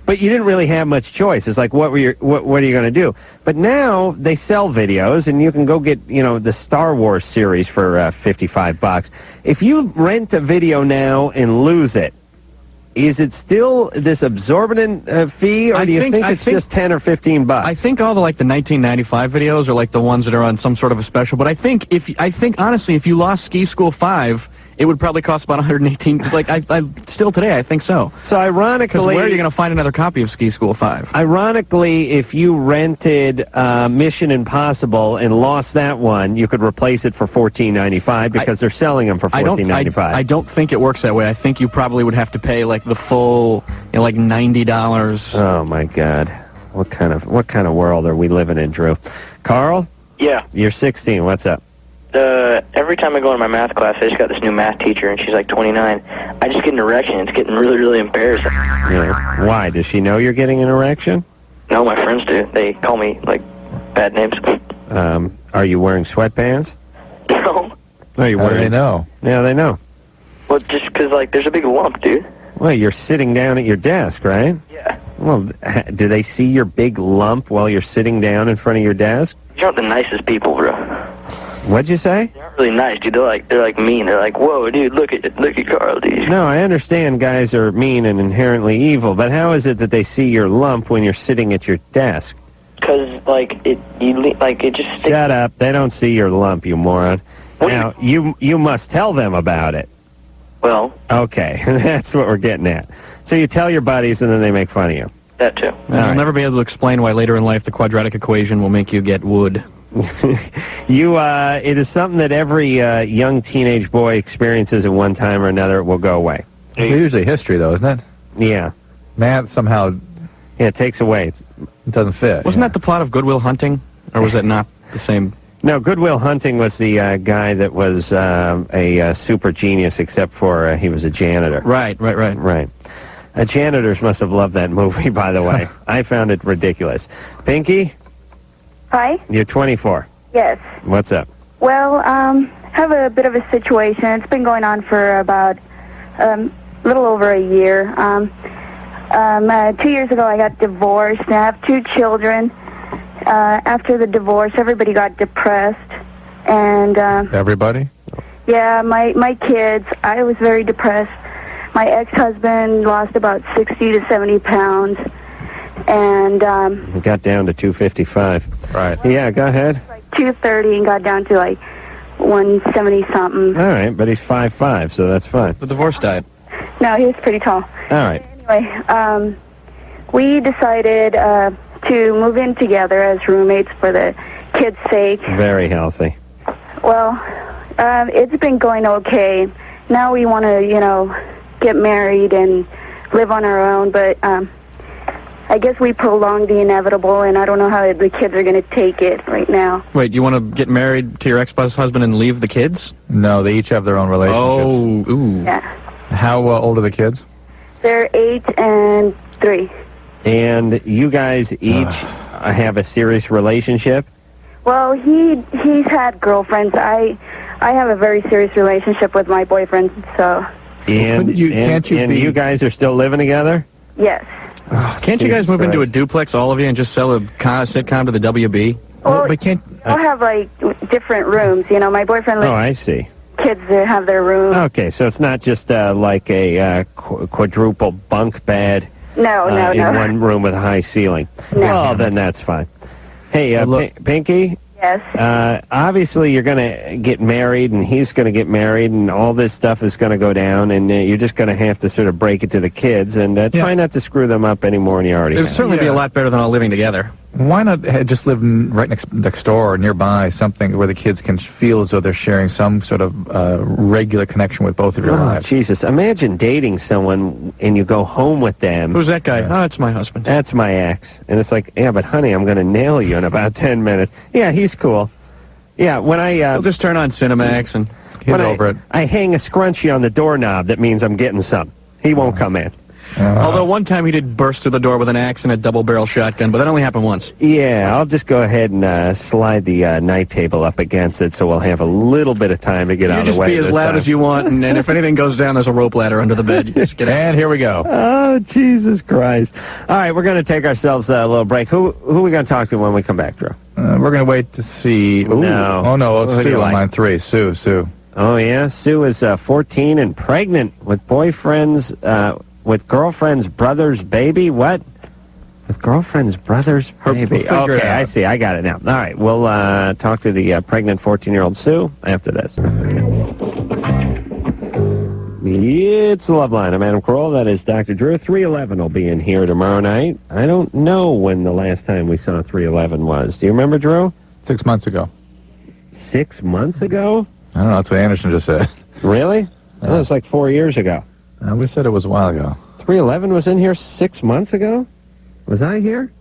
But you didn't really have much choice. It's like, what are you going to do? But now they sell videos, and you can go get, the Star Wars series for $55. If you rent a video now and lose it, is it still this absorbent fee, or do you think it's just 10 or 15 bucks? I think all the 1995 videos are like the ones that are on some sort of a special. But I think honestly, if you lost Ski School 5, it would probably cost about 118. Because like I still today I think so. So ironically, Because where are you going to find another copy of Ski School 5? Ironically, if you rented Mission Impossible and lost that one, you could replace it for $14.95 because they're selling them for $14.95. I don't think it works that way. I think you probably would have to pay like the full, like $90. Oh my God, what kind of world are we living in, Drew? Carl, Yeah. you're 16. What's up? Every time I go into my math class, I just got this new math teacher, and she's like 29. I just get an erection. It's getting really, really embarrassing. Yeah. Why? Does she know you're getting an erection? No, my friends do. They call me, like, bad names. Are you wearing sweatpants? No. Are you How do wearing? they know? Yeah, they know. Well, just because, like, there's a big lump, dude. Well, you're sitting down at your desk, right? Yeah. Well, do they see your big lump while you're sitting down in front of your desk? You're not the nicest people, bro. What'd you say? They're not really nice, dude. They're like mean. They're like, whoa, dude, look at Carl, dude. No, I understand guys are mean and inherently evil, but how is it that they see your lump when you're sitting at your desk? Because, like, it just sticks. Shut up. They don't see your lump, you moron. Now, you must tell them about it. Well, Okay, that's what we're getting at. So you tell your buddies and then they make fun of you. that too. You'll never be able to explain why later in life the quadratic equation will make you get wood. It is something that every young teenage boy experiences at one time or another. It will go away. It's usually history, though, isn't it? Yeah. Math somehow Yeah, it takes away. it doesn't fit. Wasn't that the plot of Good Will Hunting? Or was that not the same? No, Good Will Hunting was the guy that was a super genius, except for he was a janitor. Right. Right. Janitors must have loved that movie, by the way. I found it ridiculous. Pinky, Hi? you're 24. Yes. What's up? Well, have a bit of a situation. It's been going on for about a little over a year. 2 years ago, I got divorced, and I have 2 children. After the divorce, everybody got depressed, and Everybody? yeah, my kids. I was very depressed. My ex-husband lost about 60 to 70 pounds, and It got down to 255. Right. Yeah, go ahead. 230 and got down to like 170 something. All right, but he's 5'5", so that's fine. The divorce diet. No, he was pretty tall. All right. Anyway, we decided to move in together as roommates for the kids' sake. Very healthy. Well, it's been going okay. Now we want to, get married and live on our own, but I guess we prolonged the inevitable, and I don't know how the kids are going to take it right now. Wait, you want to get married to your ex-husband and leave the kids? No, they each have their own relationships. Oh, ooh. Yeah. How old are the kids? They're 8 and 3. And you guys each have a serious relationship? Well, he's had girlfriends. I have a very serious relationship with my boyfriend, so And you guys are still living together? yes. Can't you guys Jesus move into a Christ. duplex, all of you, and just sell a sitcom to the WB? Well, But can't... we'll have like different rooms. My boyfriend Oh, lets I see. kids have their room. Okay, so it's not just like a quadruple bunk bed No. in one room with a high ceiling. No. Well, then that's fine. Hey, Well, look- Pinky, Yes. obviously you're going to get married, and he's going to get married, and all this stuff is going to go down, and you're just going to have to sort of break it to the kids, and try not to screw them up any more than you already It would have. certainly be a lot better than all living together. Why not just live right next door or nearby, something where the kids can feel as though they're sharing some sort of regular connection with both of your Oh, lives? Jesus. Imagine dating someone and you go home with them. Who's that guy? Oh, it's my husband. That's my ex. And it's like, yeah, but honey, I'm going to nail you in about 10 minutes. Yeah, he's cool. Yeah, when We'll just turn on Cinemax and... Get over it. I hang a scrunchie on the doorknob, that means I'm getting some. He won't come in. Although one time he did burst through the door with an axe and a double-barrel shotgun, but that only happened once. Yeah, I'll just go ahead and slide the night table up against it so we'll have a little bit of time to get out You of the way. just be as this loud time. as you want, and if anything goes down, there's a rope ladder under the bed. You just get out. And here we go. Oh, Jesus Christ. All right, we're going to take ourselves a little break. Who are we going to talk to when we come back, Drew? We're going to wait to see... Ooh. No. Oh, no, it's Who do you Sue on like? line 3. Sue. Oh, yeah? Sue is 14 and pregnant with with girlfriend's brother's baby? What? With girlfriend's brother's baby. we'll figure it Okay, I out. see. I got it now. All right, we'll talk to the pregnant 14-year-old Sue after this. It's Loveline. I'm Adam Carolla. That is Dr. Drew. 311 will be in here tomorrow night. I don't know when the last time we saw 311 was. Do you remember, Drew? 6 months ago. 6 months ago? I don't know. That's what Anderson just said. Really? That was like 4 years ago. We said it was a while ago. 311 was in here 6 months ago? Was I here?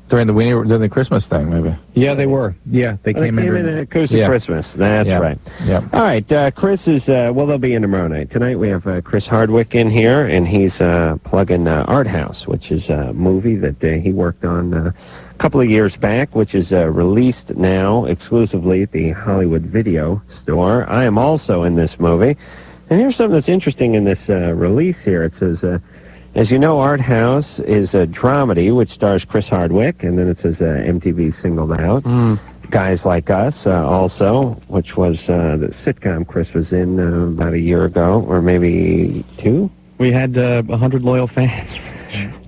During the Christmas thing, maybe. Yeah, they were. Yeah, they came in. Came in at Acoustic Christmas. That's right. Yeah. All right, Chris is, they'll be in tomorrow night. Tonight we have Chris Hardwick in here, and he's plugging Art House, which is a movie that he worked on a couple of years back, which is released now exclusively at the Hollywood Video Store. I am also in this movie. And here's something that's interesting in this release here. It says... as you know, Art House is a dramedy which stars Chris Hardwick, and then it says MTV singled out. Guys Like Us also, which was the sitcom Chris was in about a year ago, or maybe 2. We had 100 loyal fans.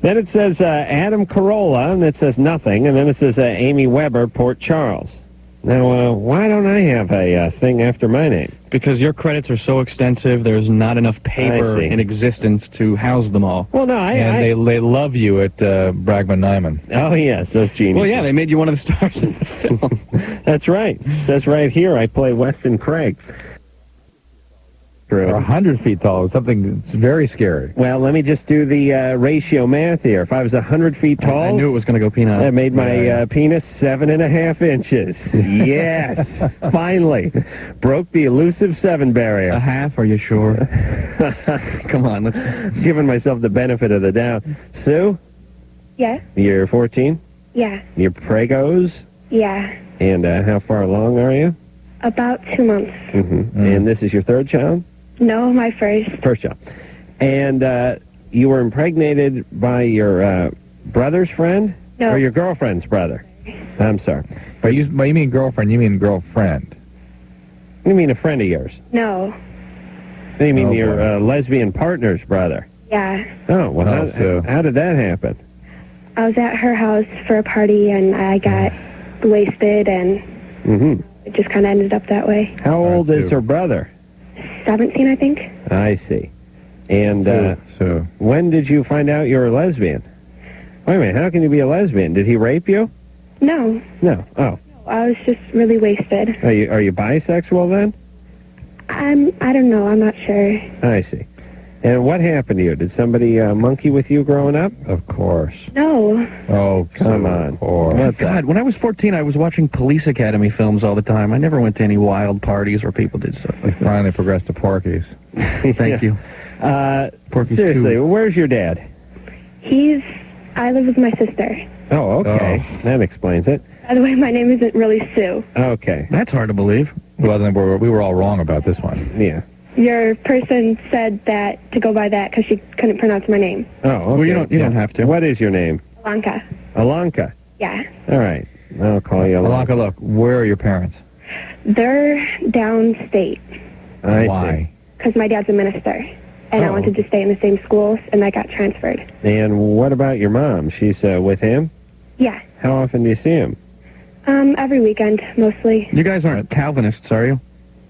Then it says Adam Carolla, and it says nothing, and then it says Amy Weber, Port Charles. Now, why don't I have a thing after my name? Because your credits are so extensive, there's not enough paper in existence to house them all. Well, no, they love you at Bragman Nyman. Oh, yes, those geniuses. Well, yeah, they made you one of the stars of the film. That's right. It says right here, I play Weston Craig. Or 100 feet tall, something that's very scary. Well, let me just do the ratio math here. If I was 100 feet tall... I knew it was going to go peanut. That made my penis 7.5 inches. Yes! Finally. Broke the elusive 7 barrier. A half, are you sure? Come on, let's... Giving myself the benefit of the doubt. Sue? Yeah? You're 14? Yeah. You're pregos? Yeah. And how far along are you? About 2 months. And this is your third child? No, my first. First child. And you were impregnated by your brother's friend? No. Or your girlfriend's brother? I'm sorry. But you mean girlfriend, you mean girlfriend. You mean a friend of yours? No. You mean your lesbian partner's brother? Yeah. Oh, well, how did that happen? I was at her house for a party, and I got wasted, and it just kind of ended up that way. How old is her brother? 17, I think. I see. And so when did you find out you were a lesbian? Wait a minute, how can you be a lesbian? Did he rape you? No. No. Oh. I was just really wasted. Are you bisexual then? I don't know. I'm not sure. I see. And what happened to you? Did somebody monkey with you growing up? Of course. No. Oh, come on. Oh, God, when I was 14, I was watching Police Academy films all the time. I never went to any wild parties where people did stuff like that. Finally progressed to Porky's. Thank you. Porky's seriously, 2. where's your dad? I live with my sister. Oh, okay. That explains it. By the way, my name isn't really Sue. Okay. That's hard to believe. Well, then we were all wrong about this one. Yeah. Your person said that to go by that because she couldn't pronounce my name. Oh, okay. Well, you don't have to. What is your name? Alanka. Alanka. Yeah. All right. I'll call you Alanka. Alanka, look, where are your parents? They're downstate. Why? Because my dad's a minister, and I wanted to stay in the same schools, and I got transferred. And what about your mom? She's with him? Yeah. How often do you see him? Every weekend, mostly. You guys aren't Calvinists, are you?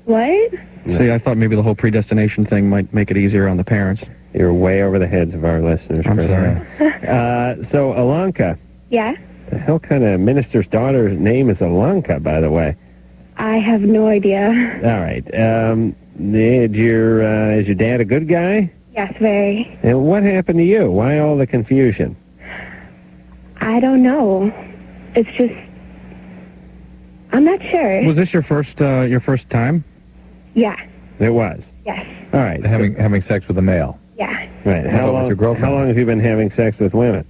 What? No. See, I thought maybe the whole predestination thing might make it easier on the parents. You're way over the heads of our listeners. I'm Chris. sorry. So, Alanka. Yeah? The hell kind of minister's daughter's name is Alanka, by the way? I have no idea. All right. Is your dad a good guy? Yes, very. And what happened to you? Why all the confusion? I don't know. It's just... I'm not sure. Was this your first time? Yeah. It was? Yes. All right. Having sex with a male? Yeah. Right. How long have you been having sex with women?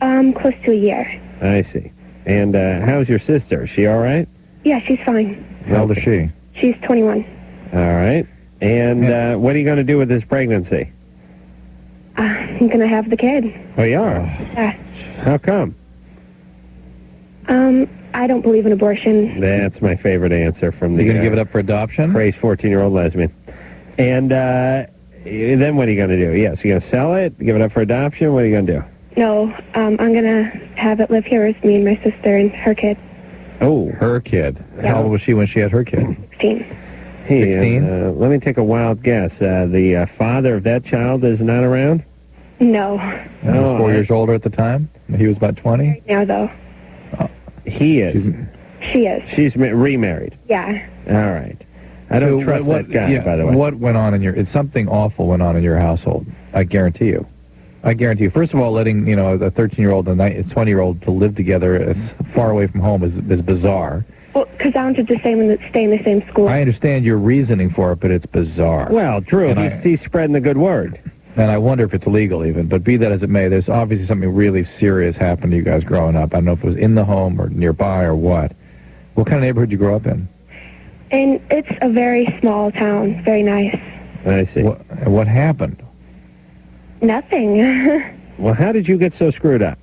Close to a year. I see. And how's your sister? Is she all right? Yeah, she's fine. How old is she? She's 21. All right. And what are you going to do with this pregnancy? I'm going to have the kid. Oh, you are? Yeah. How come? I don't believe in abortion. That's my favorite answer from the... You going to give it up for adoption? Crazed 14-year-old lesbian. And then what are you going to do? Yes, you're going to sell it, give it up for adoption? What are you going to do? No, I'm going to have it live here with me and my sister and her kid. Oh. Her kid. Yeah. How old was she when she had her kid? 16. Hey, 16? let me take a wild guess. The father of that child is not around? No. He was 4 years older at the time? He was about 20? Now, though. He is. She is. She's remarried. Yeah. All right. I don't trust that guy, by the way. What went on in your... Something awful went on in your household. I guarantee you. I guarantee you. First of all, letting, a 13-year-old and a 20-year-old to live together as far away from home is bizarre. Well, because I wanted to stay in the same school. I understand your reasoning for it, but it's bizarre. Well, Drew, he's spreading the good word. And I wonder if it's illegal even. But be that as it may, there's obviously something really serious happened to you guys growing up. I don't know if it was in the home or nearby or what. What kind of neighborhood did you grow up in? And it's a very small town. Very nice. I see. What happened? Nothing. Well, how did you get so screwed up?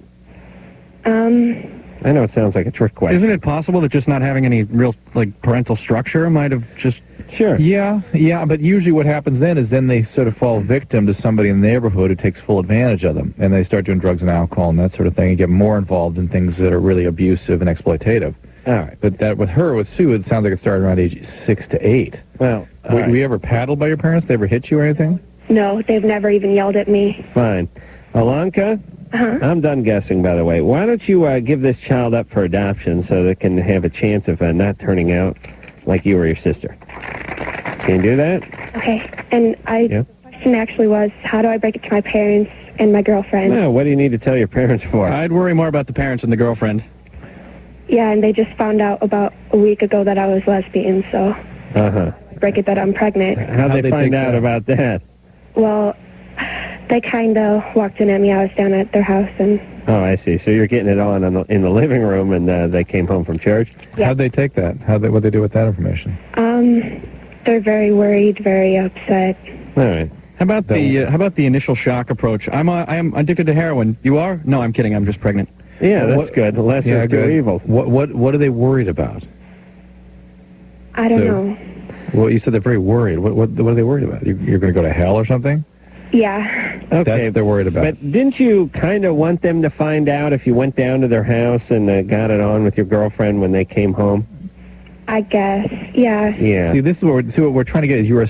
I know it sounds like a trick question. Isn't it possible that just not having any real, parental structure might have just... Sure. Yeah, but usually what happens then is they sort of fall victim to somebody in the neighborhood who takes full advantage of them, and they start doing drugs and alcohol and that sort of thing, and get more involved in things that are really abusive and exploitative. All right. But that with Sue, it sounds like it started around age 6 to 8. Well, were you ever paddled by your parents? They ever hit you or anything? No, they've never even yelled at me. Fine. Alanka? I'm done guessing, by the way. Why don't you give this child up for adoption so they can have a chance of not turning out like you or your sister? Can you do that? Okay. And the question actually was, how do I break it to my parents and my girlfriend? No, what do you need to tell your parents for? I'd worry more about the parents and the girlfriend. Yeah, and they just found out about a week ago that I was lesbian, so... Break it that I'm pregnant. How'd they find out about that? Well, they kind of walked in at me. I was down at their house, and... Oh, I see. So you're getting it on in the living room, and they came home from church? Yeah. How'd they take that? What'd they do with that information? They're very worried, very upset. All right. How about the initial shock approach? I'm addicted to heroin. You are? No, I'm kidding. I'm just pregnant. Yeah, that's good. The lesser of two evils. What are they worried about? I don't know. Well, you said they're very worried. What are they worried about? You're going to go to hell or something? Yeah. Okay. That's what they're worried about. But didn't you kind of want them to find out if you went down to their house and got it on with your girlfriend when they came home? I guess. Yeah. Yeah. See, this is what we're trying to get is you're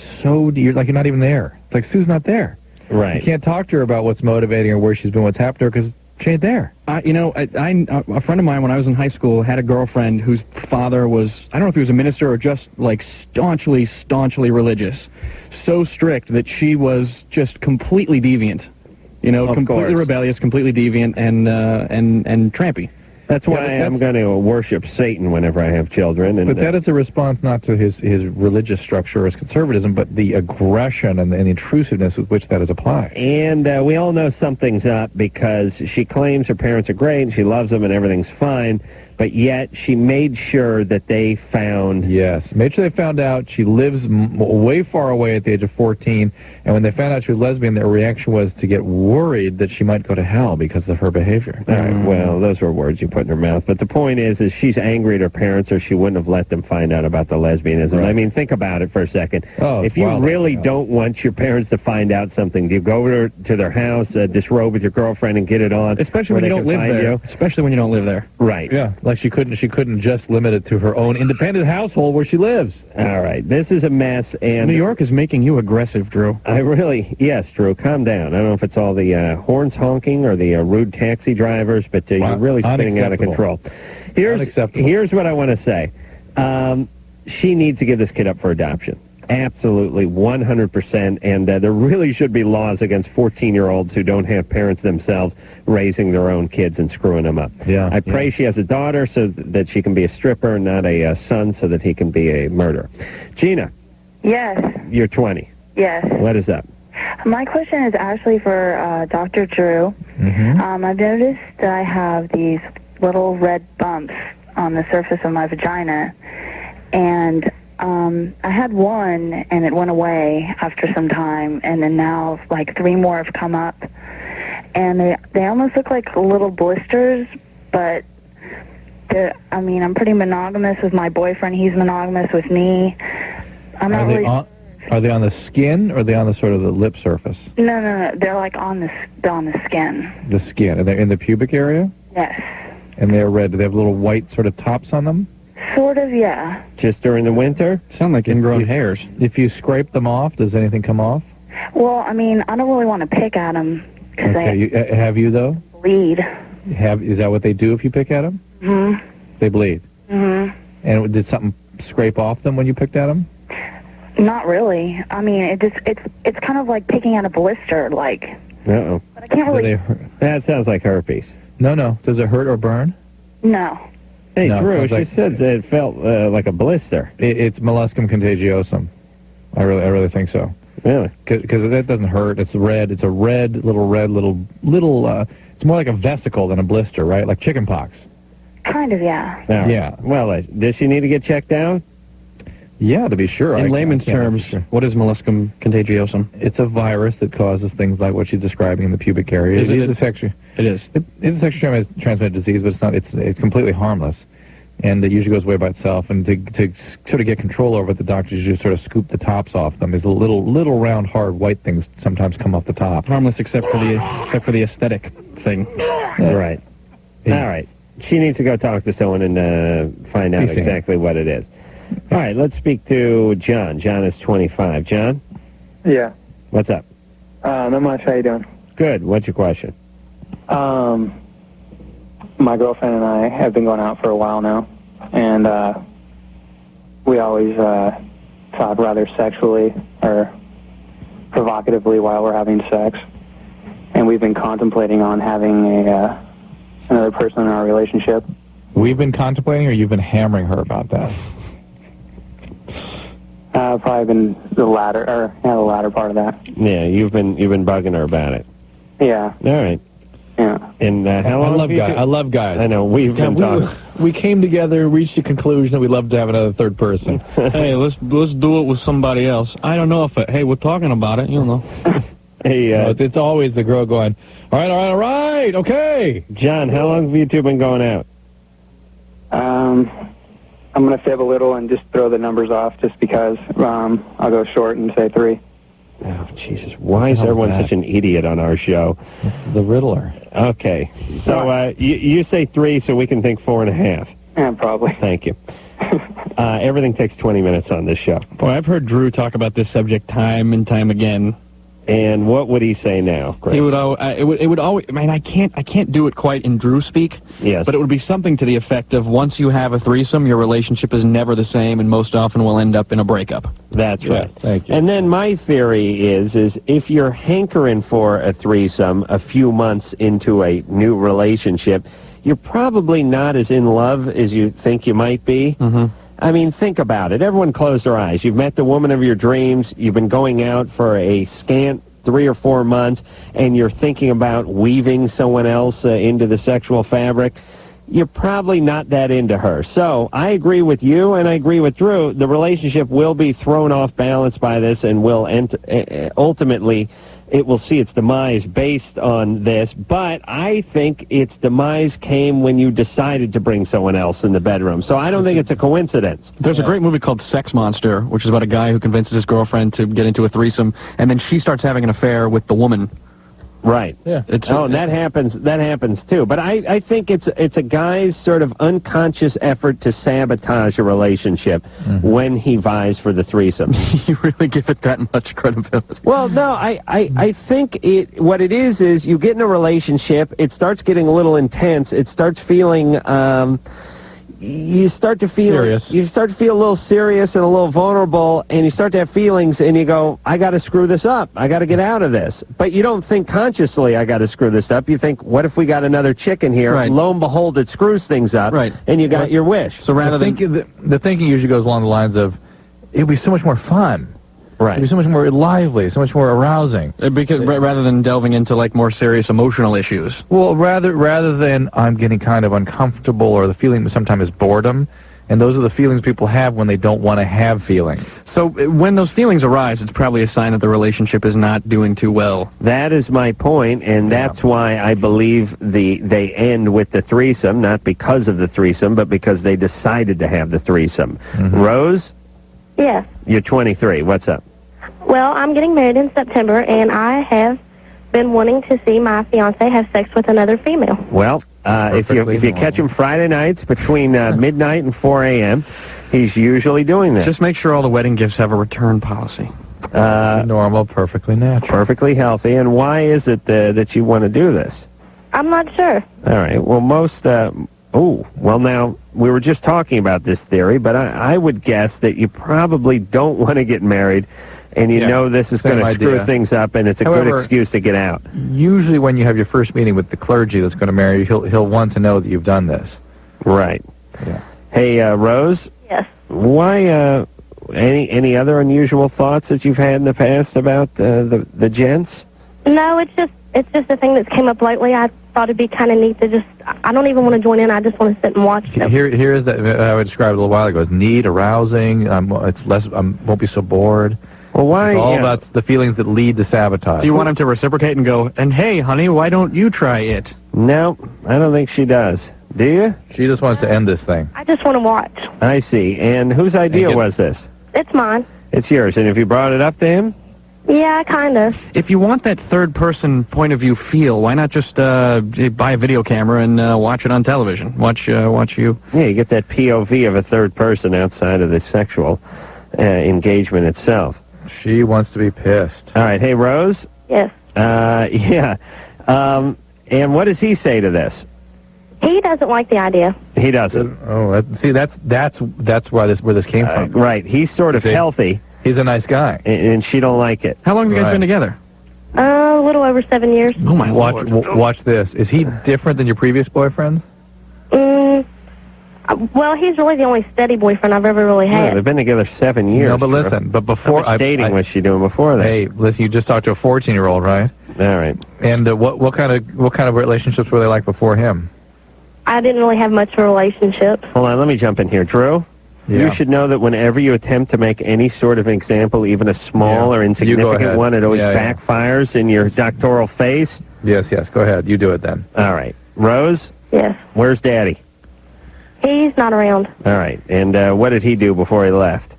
not even there. It's like Sue's not there. Right. You can't talk to her about what's motivating her, where she's been, what's happened to her, because she ain't there. A friend of mine when I was in high school had a girlfriend whose father was, I don't know if he was a minister or just staunchly religious. So strict that she was just completely deviant. Completely rebellious, completely deviant, and trampy. That's why I'm going to worship Satan whenever I have children. But that is a response not to his religious structure or his conservatism, but the aggression and the intrusiveness with which that is applied. And we all know something's up because she claims her parents are great and she loves them and everything's fine, but yet she made sure that they found... Yes, made sure they found out she lives way far away at the age of 14, and when they found out she was lesbian, their reaction was to get worried that she might go to hell because of her behavior. All right, well, those were words you put in her mouth, but the point is she's angry at her parents or she wouldn't have let them find out about the lesbianism. Right. I mean, think about it for a second. If you really don't want your parents to find out something, do you go to their house, disrobe with your girlfriend and get it on? Especially when you don't live there. Especially when you don't live there. Right. Yeah. Like she couldn't just limit it to her own independent household where she lives. All right, this is a mess, and New York is making you aggressive, Drew. Yes, Drew, calm down. I don't know if it's all the horns honking or the rude taxi drivers, but you're really spinning out of control. Here's what I want to say. She needs to give this kid up for adoption. Absolutely, 100%, and there really should be laws against 14-year-olds who don't have parents themselves raising their own kids and screwing them up. Yeah, I pray she has a daughter so that she can be a stripper, not a son so that he can be a murderer. Gina. Yes. You're 20. Yes. What is up? My question is actually for Dr. Drew. Mm-hmm. I've noticed that I have these little red bumps on the surface of my vagina, and I had one, and it went away after some time, and then now, 3 more have come up. And they almost look like little blisters, but, I'm pretty monogamous with my boyfriend. He's monogamous with me. I'm not really... Are they on the skin, or are they on the sort of the lip surface? No. They're, on the skin. The skin. Are they in the pubic area? Yes. And they're red. Do they have little white sort of tops on them? Sort of, yeah. Just during the winter? Sound like ingrown hairs. If you scrape them off, does anything come off? Well, I mean, I don't really want to pick at them because Okay, have you though? bleed. Is that what they do if you pick at them? Mm-hmm. They bleed. Mm-hmm. And did something scrape off them when you picked at them? Not really. I mean, it's kind of like picking at a blister, like. Uh-oh. But I can't really. That sounds like herpes. No. Does it hurt or burn? No. Hey, No, it Drew, sounds she like- said it felt like a blister. It's molluscum contagiosum. I really think so. Really? Because that doesn't hurt. It's red. It's a little. It's more like a vesicle than a blister, right? Like chicken pox. Kind of, yeah. All right. Yeah. Well, does she need to get checked out? Yeah, to be sure. In layman's I can't terms, be sure. what is molluscum contagiosum? It's a virus that causes things like what she's describing in the pubic area. Is it a sexually. It is. It's a sexually transmitted disease, but it's not. It's completely harmless, and it usually goes away by itself. And to sort of get control over it, the doctors usually sort of scoop the tops off them. There's little round, hard white things sometimes come off the top. Harmless except for the aesthetic thing. Yeah. Right. Yeah. All right. She needs to go talk to someone and find out He's saying. exactly what it is. All right, let's speak to John. John is 25. John, Yeah. what's up? Not much. How you doing? Good. What's your question? My girlfriend and I have been going out for a while now, and we always talk rather sexually or provocatively while we're having sex. And we've been contemplating on having another person in our relationship. We've been contemplating, or you've been hammering her about that? Probably been the latter part of that. Yeah, you've been bugging her about it. Yeah. All right. Yeah. And how long? I love guys. I know we've been talking. We came together, reached a conclusion that we'd love to have another third person. Hey, let's do it with somebody else. I don't know if hey, we're talking about it, you know. Hey, It's always the girl going, all right, okay. John, how long have you two been going out? I'm going to fib a little and just throw the numbers off just because I'll go short and say 3. Oh, Jesus. Why is hell is everyone that? such an idiot on our show? It's the Riddler. Okay. So you say 3 so we can think 4.5. Yeah, probably. Thank you. Everything takes 20 minutes on this show. Boy, I've heard Drew talk about this subject time and time again. And what would he say now, Chris? He would it would always. I mean, I can't do it quite in Drew speak. Yes. But it would be something to the effect of once you have a threesome, your relationship is never the same, and most often will end up in a breakup. That's Yeah, right. thank you. And then my theory is if you're hankering for a threesome a few months into a new relationship, you're probably not as in love as you think you might be. Mm-hmm. I mean, think about it. Everyone close their eyes. You've met the woman of your dreams. You've been going out for a scant 3 or 4 months, and you're thinking about weaving someone else into the sexual fabric. You're probably not that into her. So I agree with you, and I agree with Drew. The relationship will be thrown off balance by this, and will ultimately it will see its demise based on this. But I think its demise came when you decided to bring someone else in the bedroom. So I don't think it's a coincidence. There's a great movie called Sex Monster, which is about a guy who convinces his girlfriend to get into a threesome, and then she starts having an affair with the woman. Right. Yeah. And that happens too. But I think it's a guy's sort of unconscious effort to sabotage a relationship when he vies for the threesome. You really give it that much credibility. Well, no, I think what it is you get in a relationship, it starts getting a little intense, it starts feeling you start to feel Serious. You start to feel a little serious and a little vulnerable, and you start to have feelings, and you go, I got to screw this up. I got to get out of this. But you don't think consciously, I got to screw this up. You think, what if we got another chick in here? Right. Lo and behold, it screws things up, Right. and you got your wish. So rather than the thinking usually goes along the lines of, it would be so much more fun. Right. It'd be so much more lively, so much more arousing. because rather than delving into like more serious emotional issues. Well, rather than I'm getting kind of uncomfortable, or the feeling sometimes is boredom, and those are the feelings people have when they don't want to have feelings. So when those feelings arise, it's probably a sign that the relationship is not doing too well. That is my point, and that's why I believe they end with the threesome, not because of the threesome, but because they decided to have the threesome. Rose, Yeah. you're 23. What's up? Well, I'm getting married in September, and I have been wanting to see my fiance have sex with another female. Well, if you catch him Friday nights between midnight and 4 a.m., he's usually doing that. Just make sure all the wedding gifts have a return policy. Normal, perfectly natural. Perfectly healthy. And why is it that you want to do this? I'm not sure. All right. Well, now, we were just talking about this theory, but I would guess that you probably don't want to get married, and you know this is going to screw things up, and it's a good excuse to get out. Usually when you have your first meeting with the clergy that's going to marry you, he'll want to know that you've done this. Right. Yeah. Hey, Rose? Yes. Why, any other unusual thoughts that you've had in the past about the gents? No, it's just a thing that's came up lately. I thought it'd be kind of neat to just, I don't even want to join in. I just want to sit and watch them. Here is that I would describe it a little while ago. It's neat, arousing. It's less. I won't be so bored. Well, why? It's all about the feelings that lead to sabotage. Do you want him to reciprocate and go, and hey, honey, why don't you try it? No, I don't think she does. Do you? She just wants to end this thing. I just want to watch. I see. And whose idea was this? It's mine. It's yours. And have you brought it up to him? Yeah, kind of. If you want that third-person point of view feel, why not just buy a video camera and watch it on television? Watch you. Yeah, you get that POV of a third person outside of the sexual engagement itself. She wants to be pissed. All right. Hey, Rose? Yes. Yeah. And what does he say to this? He doesn't like the idea. He doesn't. Oh, see, that's where this came from. Right. He's sort of healthy. He's a nice guy. And she don't like it. How long have you guys been together? A little over 7 years. Oh, my Lord. Watch this. Is he different than your previous boyfriend? Well, he's really the only steady boyfriend I've ever really had. Yeah, they've been together 7 years. No, but listen, but before... How much dating was she doing before that? Hey, listen, you just talked to a 14-year-old, right? All right. And what kind of relationships were they like before him? I didn't really have much of a relationship. Hold on, let me jump in here. Drew, you should know that whenever you attempt to make any sort of example, even a small or insignificant one, it always backfires in your doctoral face. Yes, go ahead. You do it then. All right. Rose? Yes. Where's Daddy? He's not around. All right. And what did he do before he left?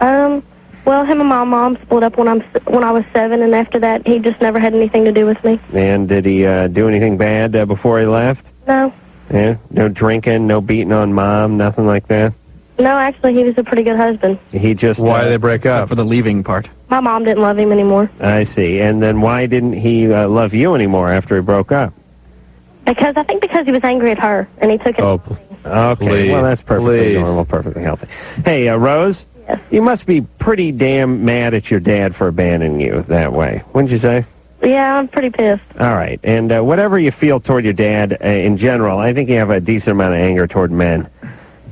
Well, him and my mom split up when I was 7, and after that, he just never had anything to do with me. And did he do anything bad before he left? No. Yeah? No drinking, no beating on Mom, nothing like that? No, actually, he was a pretty good husband. He just... Why did they break up? For the leaving part. My mom didn't love him anymore. I see. And then why didn't he love you anymore after he broke up? Because he was angry at her, and he took it. Oh, okay. Please, well, that's perfectly normal, perfectly healthy. Hey, Rose? Yes. You must be pretty damn mad at your dad for abandoning you that way. Wouldn't you say? Yeah, I'm pretty pissed. All right. And whatever you feel toward your dad in general, I think you have a decent amount of anger toward men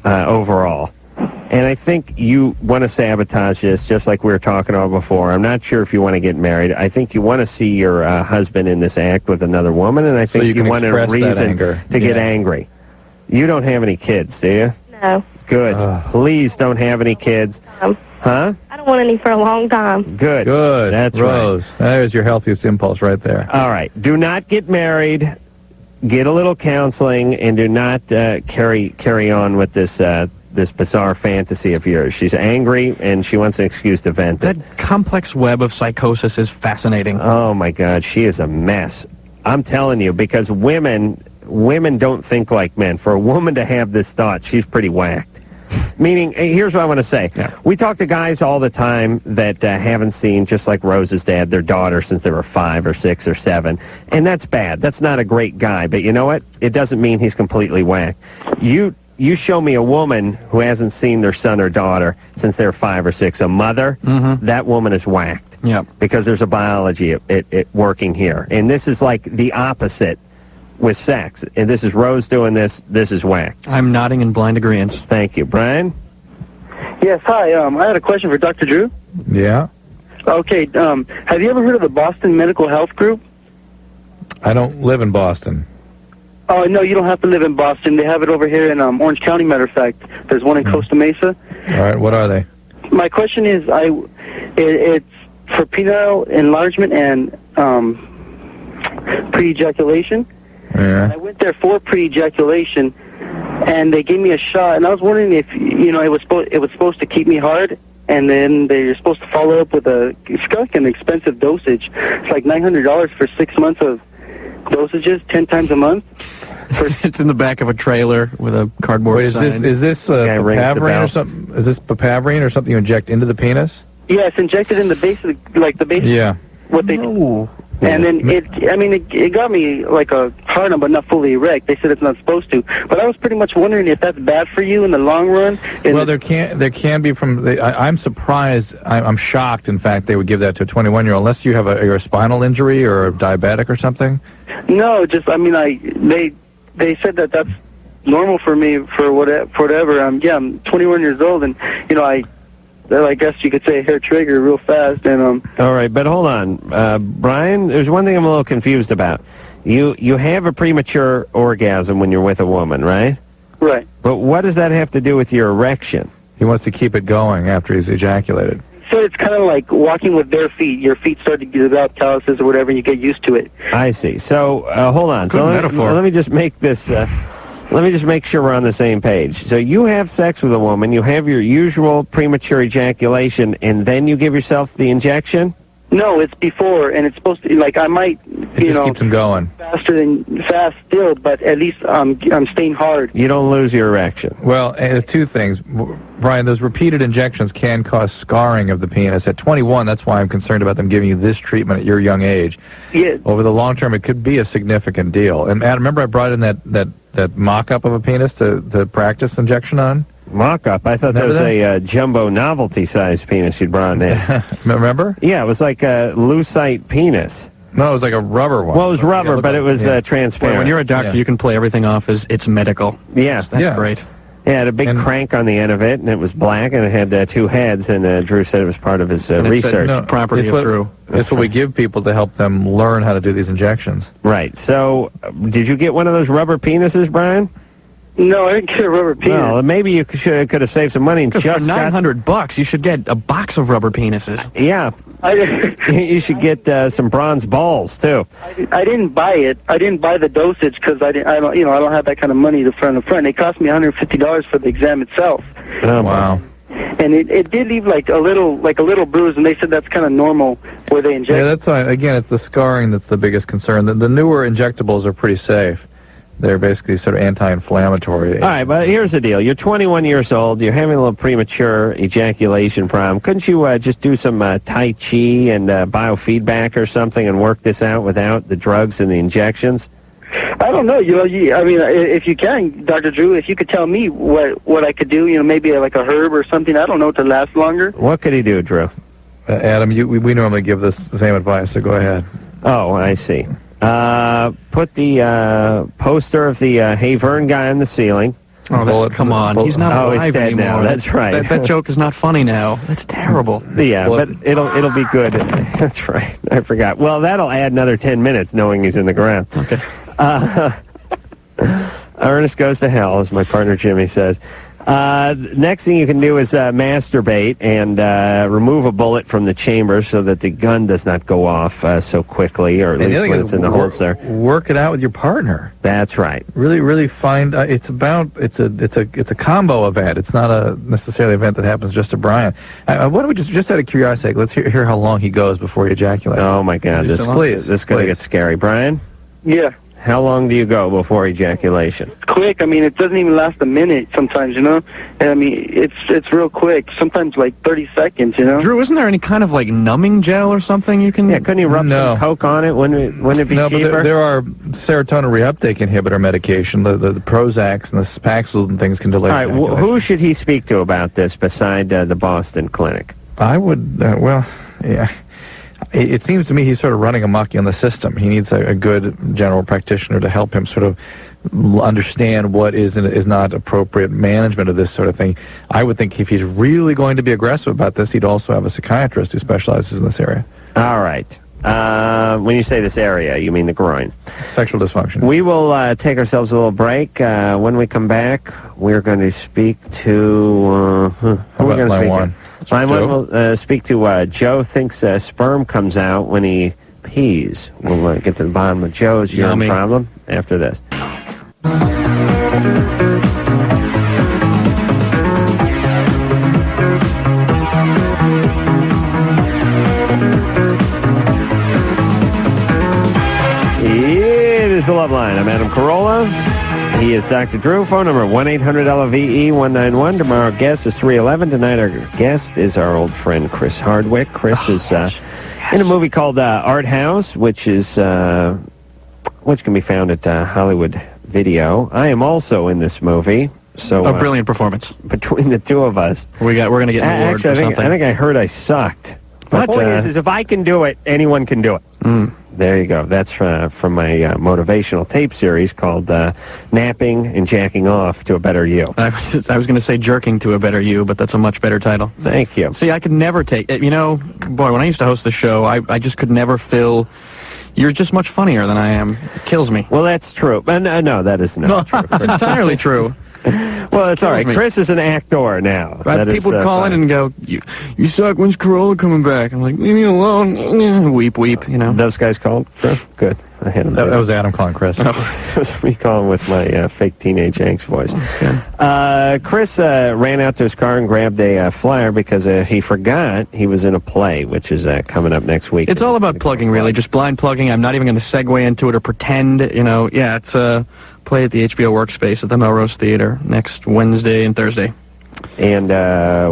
overall. And I think you want to sabotage this, just like we were talking about before. I'm not sure if you want to get married. I think you want to see your husband in this act with another woman, and I think you want a reason to get angry. You don't have any kids, do you? No. Good. Please don't have any kids. Huh? I don't want any for a long time. Good. That's Rose. right. There's your healthiest impulse right there. All right. Do not get married. Get a little counseling, and do not carry on with this bizarre fantasy of yours. She's angry, and she wants an excuse to vent it. That complex web of psychosis is fascinating. Oh, my God. She is a mess. I'm telling you, because women don't think like men. For a woman to have this thought, she's pretty whacked. Meaning, here's what I want to say. Yeah. We talk to guys all the time that haven't seen, just like Rose's dad, their daughter since they were 5 or 6 or 7. And that's bad. That's not a great guy. But you know what? It doesn't mean he's completely whacked. You show me a woman who hasn't seen their son or daughter since they're 5 or 6, a mother, that woman is whacked. Yeah. Because there's a biology it working here. And this is like the opposite with sex. And this is Rose doing this. This is whack. I'm nodding in blind agreement. Thank you. Brian? Yes, hi. I had a question for Dr. Drew. Yeah? Okay, have you ever heard of the Boston Medical Health Group? I don't live in Boston. Oh, no, you don't have to live in Boston. They have it over here in Orange County, matter of fact. There's one in Costa Mesa. All right, what are they? My question is, it's for penile enlargement and pre-ejaculation. Yeah. And I went there for pre-ejaculation, and they gave me a shot, and I was wondering if, it was supposed to keep me hard, and then they're supposed to follow up with it's like an expensive dosage. It's like $900 for 6 months of dosages, 10 times a month. It's in the back of a trailer with a cardboard Wait, sign. is this papaverine or something? Is this papaverine or something you inject into the penis? Yeah, it's injected in the base of the base. Yeah. What they do. And then it got me like a hard on, but not fully erect. They said it's not supposed to. But I was pretty much wondering if that's bad for you in the long run. Well, there can be I'm surprised. I'm shocked. In fact, they would give that to a 21-year-old unless you have you're a spinal injury or a diabetic or something. No, just they said that that's normal for me for whatever. I'm 21 years old, and I guess you could say hair trigger real fast. And All right, but hold on, Brian. There's one thing I'm a little confused about. You have a premature orgasm when you're with a woman, right? Right. But what does that have to do with your erection? He wants to keep it going after he's ejaculated. So it's kind of like walking with bare feet. Your feet start to develop calluses or whatever, and you get used to it. I see. So hold on. Good metaphor. Let me just make this. Let me just make sure we're on the same page. So you have sex with a woman, you have your usual premature ejaculation, and then you give yourself the injection? No, it's before, and it's supposed to, like, I might, It just keeps him going. fast still, but at least I'm staying hard. You don't lose your erection. Well, two things. Brian, those repeated injections can cause scarring of the penis. At 21, that's why I'm concerned about them giving you this treatment at your young age. Yeah. Over the long term, it could be a significant deal. And Adam, remember I brought in that mock-up of a penis to practice injection on? Mock-up? I thought that was a jumbo novelty-sized penis you'd brought in. Remember? Yeah, it was like a lucite penis. No, it was like a rubber one. Well, it was rubber, but it was transparent. When you're a doctor, you can play everything off as it's medical. Yeah. That's great. Yeah, it had a big crank on the end of it, and it was black, and it had two heads, and Drew said it was part of his research. Property of Drew. That's what we give people to help them learn how to do these injections. Right. So, did you get one of those rubber penises, Brian? No, I didn't get a rubber penis. Well, maybe you could have saved some money and just for $900, you should get a box of rubber penises. Yeah. You should get some bronze balls too. I didn't buy it. I didn't buy the dosage because I don't have that kind of money to front. It cost me $150 for the exam itself. Oh wow! And it did leave like a little bruise, and they said that's kind of normal where they inject. Yeah, that's why. Again, it's the scarring that's the biggest concern. The newer injectables are pretty safe. They're basically sort of anti-inflammatory. All right, but here's the deal. You're 21 years old. You're having a little premature ejaculation problem. Couldn't you just do some Tai Chi and biofeedback or something and work this out without the drugs and the injections? I don't know. I mean, if you can, Dr. Drew, if you could tell me what I could do, maybe like a herb or something, I don't know, to last longer. What could he do, Drew? Adam, we normally give the same advice, so go ahead. Oh, I see. Put the poster of the Hey Vern guy on the ceiling. Oh, come on. He's not alive he's dead anymore. now. That's right. That joke is not funny now. That's terrible. Yeah, but it'll be good. That's right. I forgot. Well, that'll add another 10 minutes knowing he's in the ground. Okay. Ernest goes to hell, as my partner Jimmy says. Next thing you can do is masturbate and remove a bullet from the chamber so that the gun does not go off so quickly, or at least when it's in the holster. Work it out with your partner. That's right. Really, really find it's a combo event. It's not necessarily an event that happens just to Brian. Why don't we just out of curiosity, let's hear how long he goes before he ejaculates. Oh my God! This is going to get scary, Brian. Yeah. How long do you go before ejaculation? Quick. I mean, it doesn't even last a minute sometimes, And I mean, it's real quick. Sometimes like 30 seconds, Drew, isn't there any kind of like numbing gel or something you can? Yeah, couldn't you rub some Coke on it? Wouldn't it be cheaper? No, but there are serotonin reuptake inhibitor medication. The Prozacs and the Paxils and things can delay. All right, who should he speak to about this beside the Boston Clinic? I would, yeah. It seems to me he's sort of running amok in the system. He needs a good general practitioner to help him sort of understand what is and is not appropriate management of this sort of thing. I would think if he's really going to be aggressive about this, he'd also have a psychiatrist who specializes in this area. All right. When you say this area, you mean the groin. Sexual dysfunction. We will take ourselves a little break. When we come back, we're going to speak to... line one? Line one will speak to Joe thinks sperm comes out when he pees. We'll get to the bottom of Joe's urine problem after this. from Carolla. He is Dr. Drew. Phone number 1-800-LOVE-191. Tomorrow guest is 311. Tonight our guest is our old friend Chris Hardwick. Chris is in a movie called Art House, which can be found at Hollywood Video. I am also in this movie. So a brilliant performance between the two of us. We're gonna get an award actually, or something. I think I heard I sucked. But the point is if I can do it, anyone can do it. There you go. That's from my motivational tape series called Napping and Jacking Off to a Better You. I was going to say Jerking to a Better You, but that's a much better title. Thank you. See, I could never take it. You know, boy, when I used to host the show, I just could never fill... You're just much funnier than I am. It kills me. Well, that's true. No, that is not true. It's entirely true. Well, it's all right. Chris is an actor now. People would call in and go, you suck, when's Carolla coming back? I'm like, leave me alone. Weep, you know. Those guys called? Good. I had that was Adam calling Chris. It was me calling with my fake teenage angst voice. That's good. Chris ran out to his car and grabbed a flyer because he forgot he was in a play, which is coming up next week. It's all about plugging, really, just blind plugging. I'm not even going to segue into it or pretend, you know. Yeah, it's a play at the HBO Workspace at the Melrose Theater next Wednesday and Thursday. And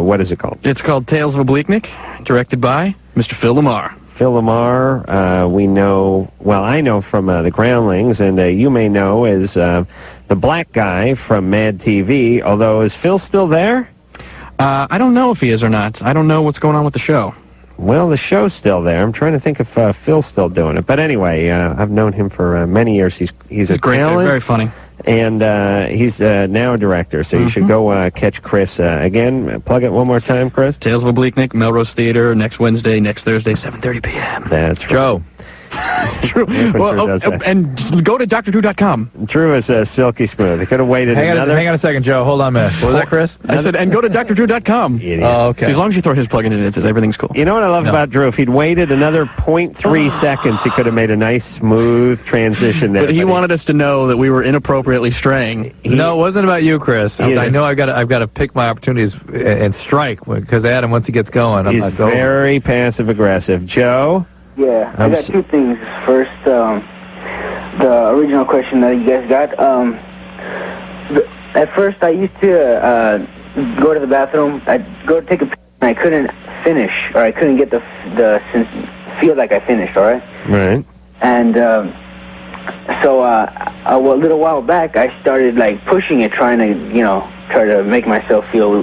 what is it called? It's called Tales of a Bleaknik, directed by Mr. Phil Lamar. Phil Lamar, we know, well, I know from the Groundlings, and you may know as the black guy from Mad TV, although is Phil still there? I don't know if he is or not. I don't know what's going on with the show. Well, the show's still there. I'm trying to think if Phil's still doing it. But anyway, I've known him for many years. He's a great, talent, very funny. And he's now a director, so you should go catch Chris. Again, plug it one more time, Chris. Tales of a Bleaknik, Melrose Theater, next Wednesday, next Thursday, 7:30 p.m. That's right. Joe. True. Well, and go to drdrew.com. Drew is silky smooth. He could have waited hang on a second, Joe. Hold on a minute. What was that, Chris? I said, and go to drdrew.com. Oh, okay. So as long as you throw his plug in, it says everything's cool. You know what I love about Drew? If he'd waited another 0.3 seconds, he could have made a nice, smooth transition there. But he wanted us to know that we were inappropriately straying. No, it wasn't about you, Chris. I know I've got to pick my opportunities and strike, because Adam, once he gets going, he's very passive-aggressive. Joe? Yeah, I got two things. First, the original question that you guys got. At first, I used to go to the bathroom. I'd go to take a pee, and I couldn't finish, or I couldn't get the feel like I finished. All right. Right. And so a little while back, I started like pushing it, trying to try to make myself feel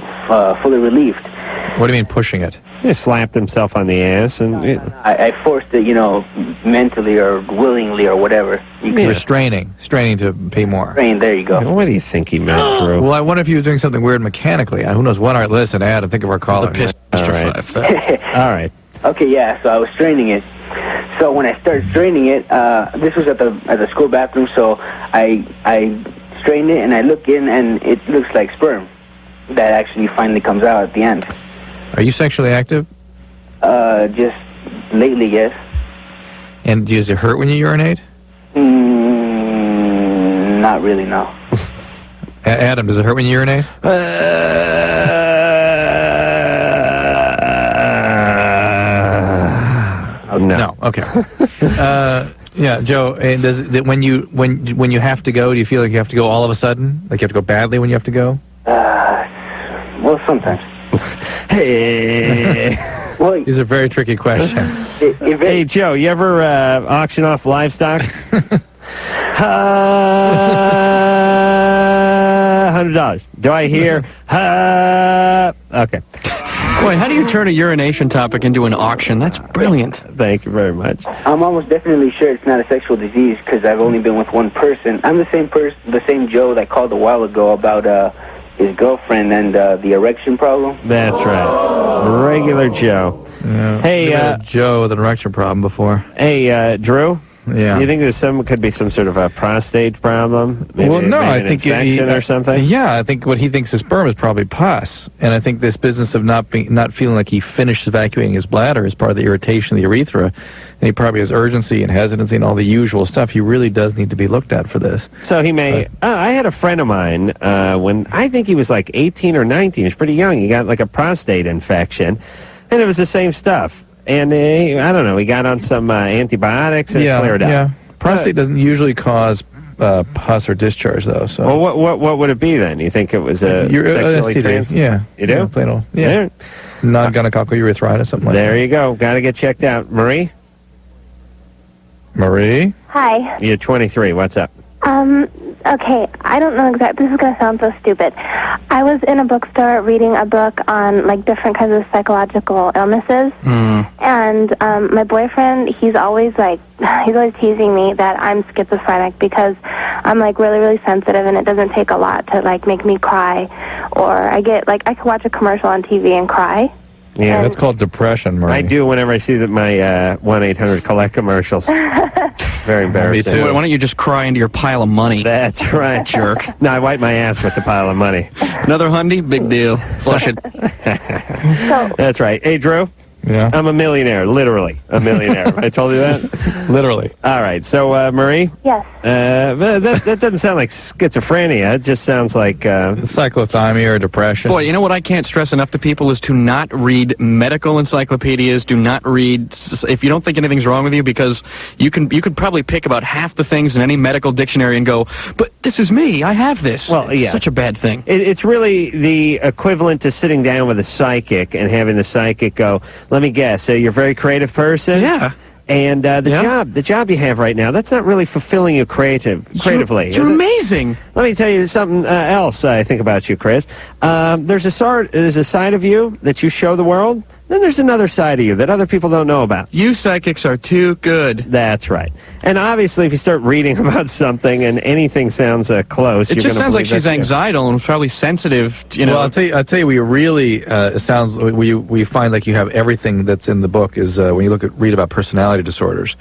fully relieved. What do you mean pushing it? He slapped himself on the ass, and I forced it, mentally or willingly or whatever. Straining to pay more. There you go. What do you think he meant, Drew? Well, I wonder if he was doing something weird mechanically. Who knows what? All right, listen, Adam, think of our caller. All right. All right. Okay, yeah. So I was straining it. So when I started straining it, this was at the school bathroom. So I strained it and I look in, and it looks like sperm that actually finally comes out at the end. Are you sexually active? Just lately, yes. And does it hurt when you urinate? Not really, no. Adam, does it hurt when you urinate? No. Okay. Yeah, Joe. And does it, when you have to go, do you feel like you have to go all of a sudden? Like you have to go badly when you have to go? Well, sometimes. Hey. Well, these are very tricky questions. Hey, Joe, you ever auction off livestock? $100. Do I hear? Okay. Boy, how do you turn a urination topic into an auction? That's brilliant. Thank you very much. I'm almost definitely sure it's not a sexual disease because I've only been with one person. I'm the same Joe that called a while ago about his girlfriend and the erection problem. That's right. Regular Joe. Yeah. Hey, Joe with an erection problem before. Hey, Drew. Yeah. You think could be some sort of a prostate problem? Maybe, well, no, I think infection or something. Yeah, I think what he thinks is sperm is probably pus, and I think this business of not feeling like he finished evacuating his bladder is part of the irritation of the urethra, and he probably has urgency and hesitancy and all the usual stuff. He really does need to be looked at for this. So he may. I had a friend of mine when I think he was like 18 or 19. He was pretty young. He got like a prostate infection, and it was the same stuff. And I don't know, he got on some antibiotics and it cleared up. Yeah, prostate doesn't usually cause pus or discharge, though. So. Well, what would it be then? You think it was a sexually STD, trans? Yeah. You do? Yeah, plain old. Yeah. There. Non-gonococcal urethritis, something like that. There you go. Got to get checked out. Marie? Marie? Hi. You're 23. What's up? Okay, I don't know exactly. This is going to sound so stupid. I was in a bookstore reading a book on, like, different kinds of psychological illnesses. And my boyfriend, he's always teasing me that I'm schizophrenic because I'm, like, really, really sensitive, and it doesn't take a lot to, like, make me cry. Or I could watch a commercial on TV and cry. Yeah, that's called depression, Marie. I do whenever I see that my 1-800-COLLECT commercials. Very embarrassing. Me too. Why don't you just cry into your pile of money? That's right. Jerk. No, I wipe my ass with the pile of money. Another hundy? Big deal. Flush it. That's right. Hey, Drew? Yeah? I'm a millionaire. Literally a millionaire. I told you that? Literally. All right. So, Marie? Yes. That doesn't sound like schizophrenia. It just sounds like... cyclothymia or depression. Boy, you know what I can't stress enough to people is to not read medical encyclopedias. Do not read... If you don't think anything's wrong with you, because you could probably pick about half the things in any medical dictionary and go, but this is me. I have this. Well, yeah. It's such a bad thing. It's really the equivalent to sitting down with a psychic and having the psychic go, let me guess, you're a very creative person? Yeah. And the job you have right now, that's not really fulfilling you creatively. You're amazing. Let me tell you something else I think about you, Chris. There's a side of you that you show the world. Then there's another side of you that other people don't know about. You psychics are too good. That's right. And obviously, if you start reading about something and anything sounds close, it you're just gonna sounds like believe she's that's anxiedal and probably sensitive. You know. Well, I'll tell you, we really sounds. We find like you have everything that's in the book is when you read about personality disorders.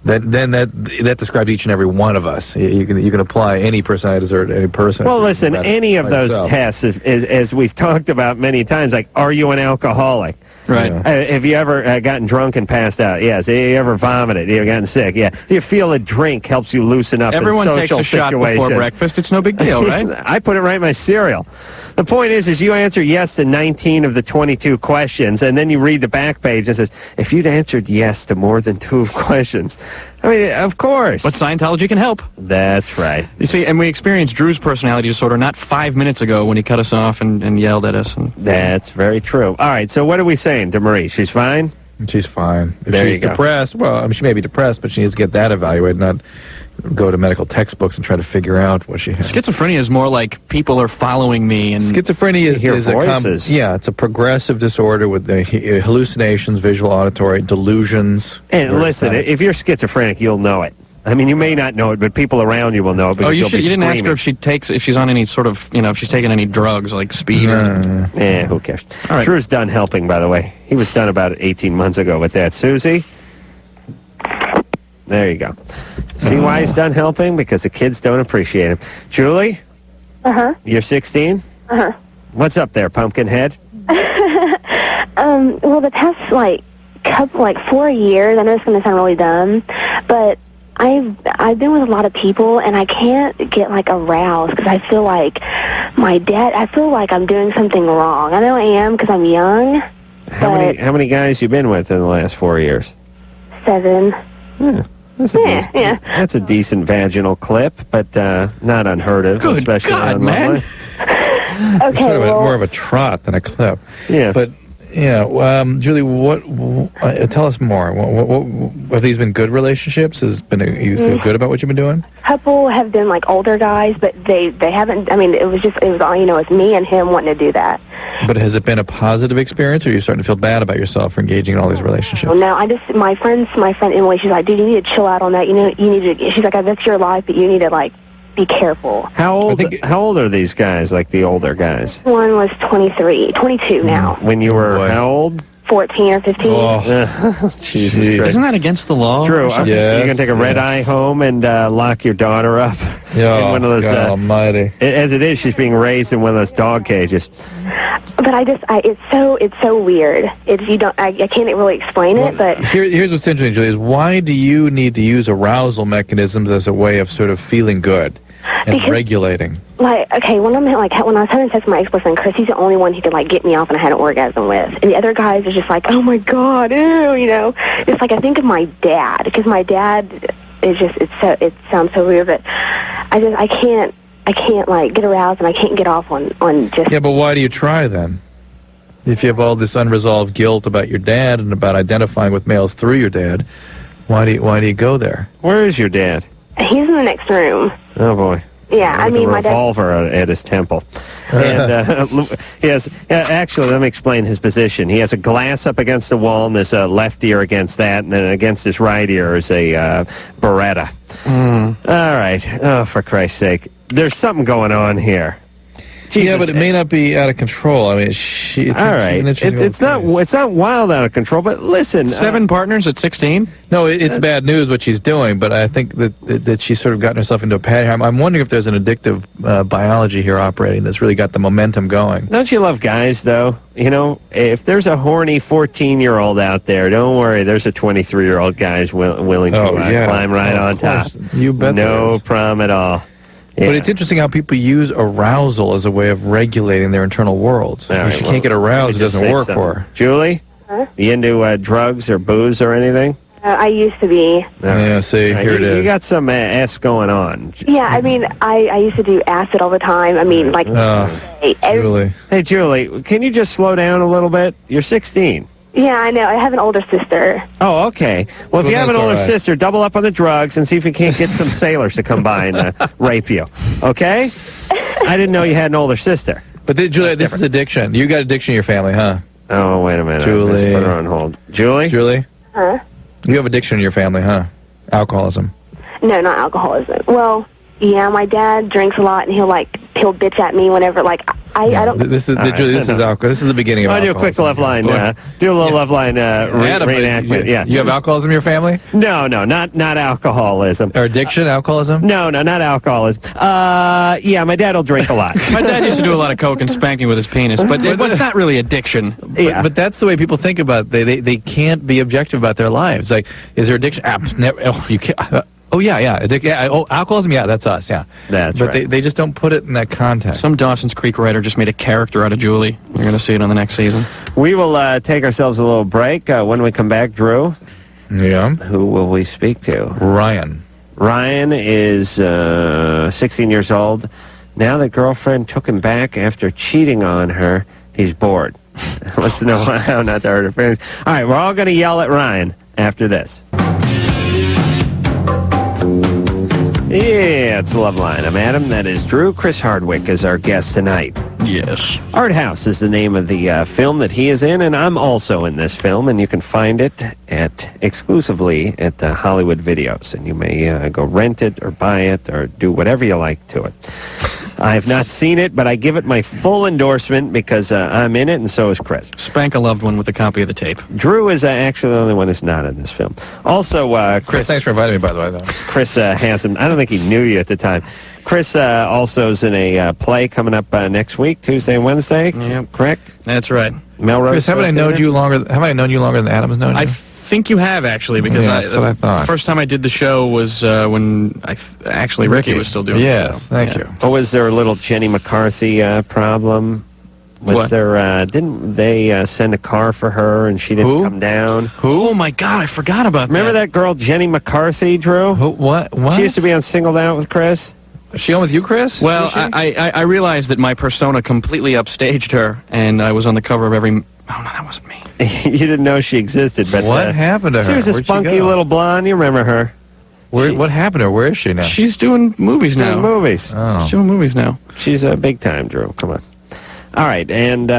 That describes each and every one of us. You can apply any personality disorder to any person. Well, listen, any of those tests, as we've talked about many times, like, are you an alcoholic? Right. Have you ever gotten drunk and passed out? Yes. Have you ever vomited? Have you gotten sick? Yeah. Do you feel a drink helps you loosen up Everyone in takes social a shot situations? before breakfast. It's no big deal, right? I put it right in my cereal. The point is you answer yes to 19 of the 22 questions, and then you read the back page and it says, if you'd answered yes to more than 2 questions, I mean, of course. But Scientology can help. That's right. You see, and we experienced Drew's personality disorder not 5 minutes ago when he cut us off and yelled at us. That's very true. All right, so what are we saying to Marie? She's fine? She's fine. If there she's you go. Depressed, well, I mean, she may be depressed, but she needs to get that evaluated, not go to medical textbooks and try to figure out what she has. Schizophrenia is more like people are following me. And schizophrenia is voices. It's a progressive disorder with the hallucinations, visual, auditory, delusions. And listen, if you're schizophrenic, you'll know it. I mean, you may not know it, but people around you will know it. Because you didn't ask her screaming. if she's on any sort of, if she's taking any drugs like speed. Yeah, who cares? All right. Drew's done helping, by the way. He was done about 18 months ago with that. Susie? There you go. See why he's done helping? Because the kids don't appreciate him. Julie? Uh-huh. You're 16? Uh-huh. What's up there, Pumpkinhead? Well, the past, 4 years, I know it's going to sound really dumb, but I've been with a lot of people, and I can't get, aroused because I feel like I feel like I'm doing something wrong. I know I am because I'm young. How many guys you been with in the last 4 years? 7. Yeah, that's a decent vaginal clip, but not unheard of, Good especially God, on man. Loveline. Okay, More of a trot than a clip. Yeah. But, Julie, tell us more. What have these been good relationships? You feel good about what you've been doing? A couple have been, older guys, but they haven't, it was all, it's me and him wanting to do that. But has it been a positive experience, or are you starting to feel bad about yourself for engaging in all these relationships? No, my friend Emily, she's like, dude, you need to chill out on that. You need to, she's like, that's your life, but you need to, be careful. How old are these guys, the older guys? One was 22 now. When you were how old? 14 or 15. Oh, Jesus Christ. Isn't that against the law? Drew, you're going to take a red eye home and lock your daughter up in one of those... God almighty. As it is, she's being raised in one of those dog cages. But it's so weird. I can't really explain it, but... Here's what's interesting, Julie, is why do you need to use arousal mechanisms as a way of sort of feeling good and regulating? When I was having sex with my ex-boyfriend, Chris, he's the only one who could, get me off and I had an orgasm with. And the other guys are just oh my God, ew, It's I think of my dad, because my dad it sounds so weird, but I can't like get aroused and I can't get off on just. Yeah, but why do you try then? If you have all this unresolved guilt about your dad and about identifying with males through your dad, why do you go there? Where is your dad? He's in the next room. Oh boy. Yeah, I mean, my dad. Revolver at his temple. And he has. Actually, let me explain his position. He has a glass up against the wall, and there's a left ear against that, and then against his right ear is a Beretta. All right. Oh, for Christ's sake, there's something going on here. Jesus. Yeah, but it may not be out of control. I mean, it's all right. It's not wild out of control. But listen, 7 partners at 16. No, it's bad news what she's doing. But I think that she's sort of gotten herself into a pattern. I'm wondering if there's an addictive biology here operating that's really got the momentum going. Don't you love guys, though? You know, if there's a horny 14-year-old out there, don't worry. There's a 23-year-old guy who's willing to climb right on top. You bet. No problem at all. Yeah. But it's interesting how people use arousal as a way of regulating their internal worlds. If she can't get aroused, it doesn't work for her. Julie? Huh? You into drugs or booze or anything? I used to be. Yeah, see, here it is. You got some S going on. Yeah, I mean, I used to do acid all the time. I mean, like... Julie. Hey, Julie, can you just slow down a little bit? You're 16. Yeah, I know. I have an older sister. Oh, okay. Well, if you have an older sister, double up on the drugs and see if you can't get some sailors to come by and rape you. Okay? I didn't know you had an older sister. But Julie, this is addiction. You got addiction in your family, huh? Oh, wait a minute. Julie. Put her on hold. Julie? Huh? You have addiction in your family, huh? Alcoholism. No, not alcoholism. Well, yeah, my dad drinks a lot, and he'll bitch at me whenever, like, I don't... This is Julie, this is alcohol. This is the beginning of alcoholism. I'll do a quick Loveline. Do a little Loveline reenactment. Yeah. You have alcoholism in your family? No, not alcoholism. Or addiction, alcoholism? No, not alcoholism. Yeah, my dad will drink a lot. My dad used to do a lot of coke and spanking with his penis, but it was not really addiction. But that's the way people think about it. They can't be objective about their lives. Like, is there addiction? You can't... alcoholism, yeah, that's us, yeah. That's right. But they just don't put it in that context. Some Dawson's Creek writer just made a character out of Julie. You're going to see it on the next season. We will take ourselves a little break. When we come back, Drew. Yeah. Who will we speak to? Ryan. Ryan is 16 years old. Now that girlfriend took him back after cheating on her, he's bored. Wants to know how not to hurt her feelings. All right, we're all going to yell at Ryan after this. Yeah, it's Loveline. I'm Adam. That is Drew. Chris Hardwick is our guest tonight. Yes. Art House is the name of the film that he is in, and I'm also in this film, and you can find it exclusively at Hollywood Videos, and you may go rent it or buy it or do whatever you like to it. I have not seen it, but I give it my full endorsement because I'm in it, and so is Chris. Spank a loved one with a copy of the tape. Drew is actually the only one who's not in this film. Also, Chris... Thanks for inviting me, by the way, though. Chris has him. I don't think he knew you at the time. Chris also is in a play coming up next week, Tuesday and Wednesday. Yep. Correct? That's right. Melrose. Chris, haven't I known you longer than Adam's known you? I think you have, actually, because that's what I thought. The first time I did the show was when Ricky was still doing it. Yes, thank you. Oh, was there a little Jenny McCarthy problem? Was there, didn't they send a car for her and she didn't come down? Who? Oh, my God, I forgot about that. Remember that girl, Jenny McCarthy, Drew? What? She used to be on Singled Out with Chris. Is she on with you, Chris? Well, I realized that my persona completely upstaged her, and I was on the cover of every... Oh, no, that wasn't me. You didn't know she existed, but... What happened to her? She was a spunky little blonde. You remember her. What happened to her? Where is she now? She's doing movies now. Doing movies. Oh. She's doing movies now. She's big time, Drew. Come on. All right, and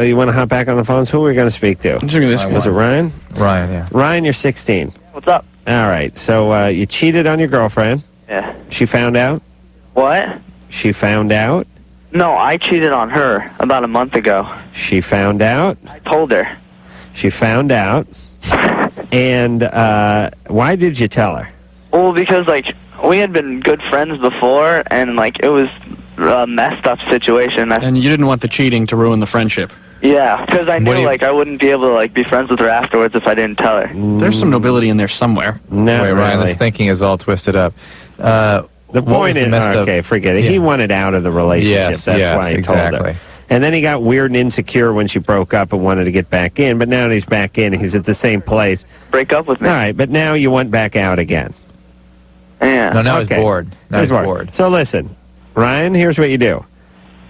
you want to hop back on the phones? Who are we going to speak to? Was it Ryan? Ryan, yeah. Ryan, you're 16. What's up? All right, so you cheated on your girlfriend. Yeah. She found out? What? She found out? No, I cheated on her about a month ago. She found out? I told her. She found out. And why did you tell her? Well, because, like, we had been good friends before, and, like, it was a messed up situation. And you didn't want the cheating to ruin the friendship. Yeah, because I knew, like, I wouldn't be able to, like, be friends with her afterwards if I didn't tell her. There's some nobility in there somewhere. No, Wait, Ryan, this thinking is all twisted up. The point is, okay, forget it. Yeah. He wanted out of the relationship. Yes, That's why he told her. And then he got weird and insecure when she broke up and wanted to get back in. But now he's back in. He's at the same place. Break up with me. All right, but now you want back out again. Yeah. No, now Okay. he's bored. Now he's bored. So listen, Ryan, here's what you do.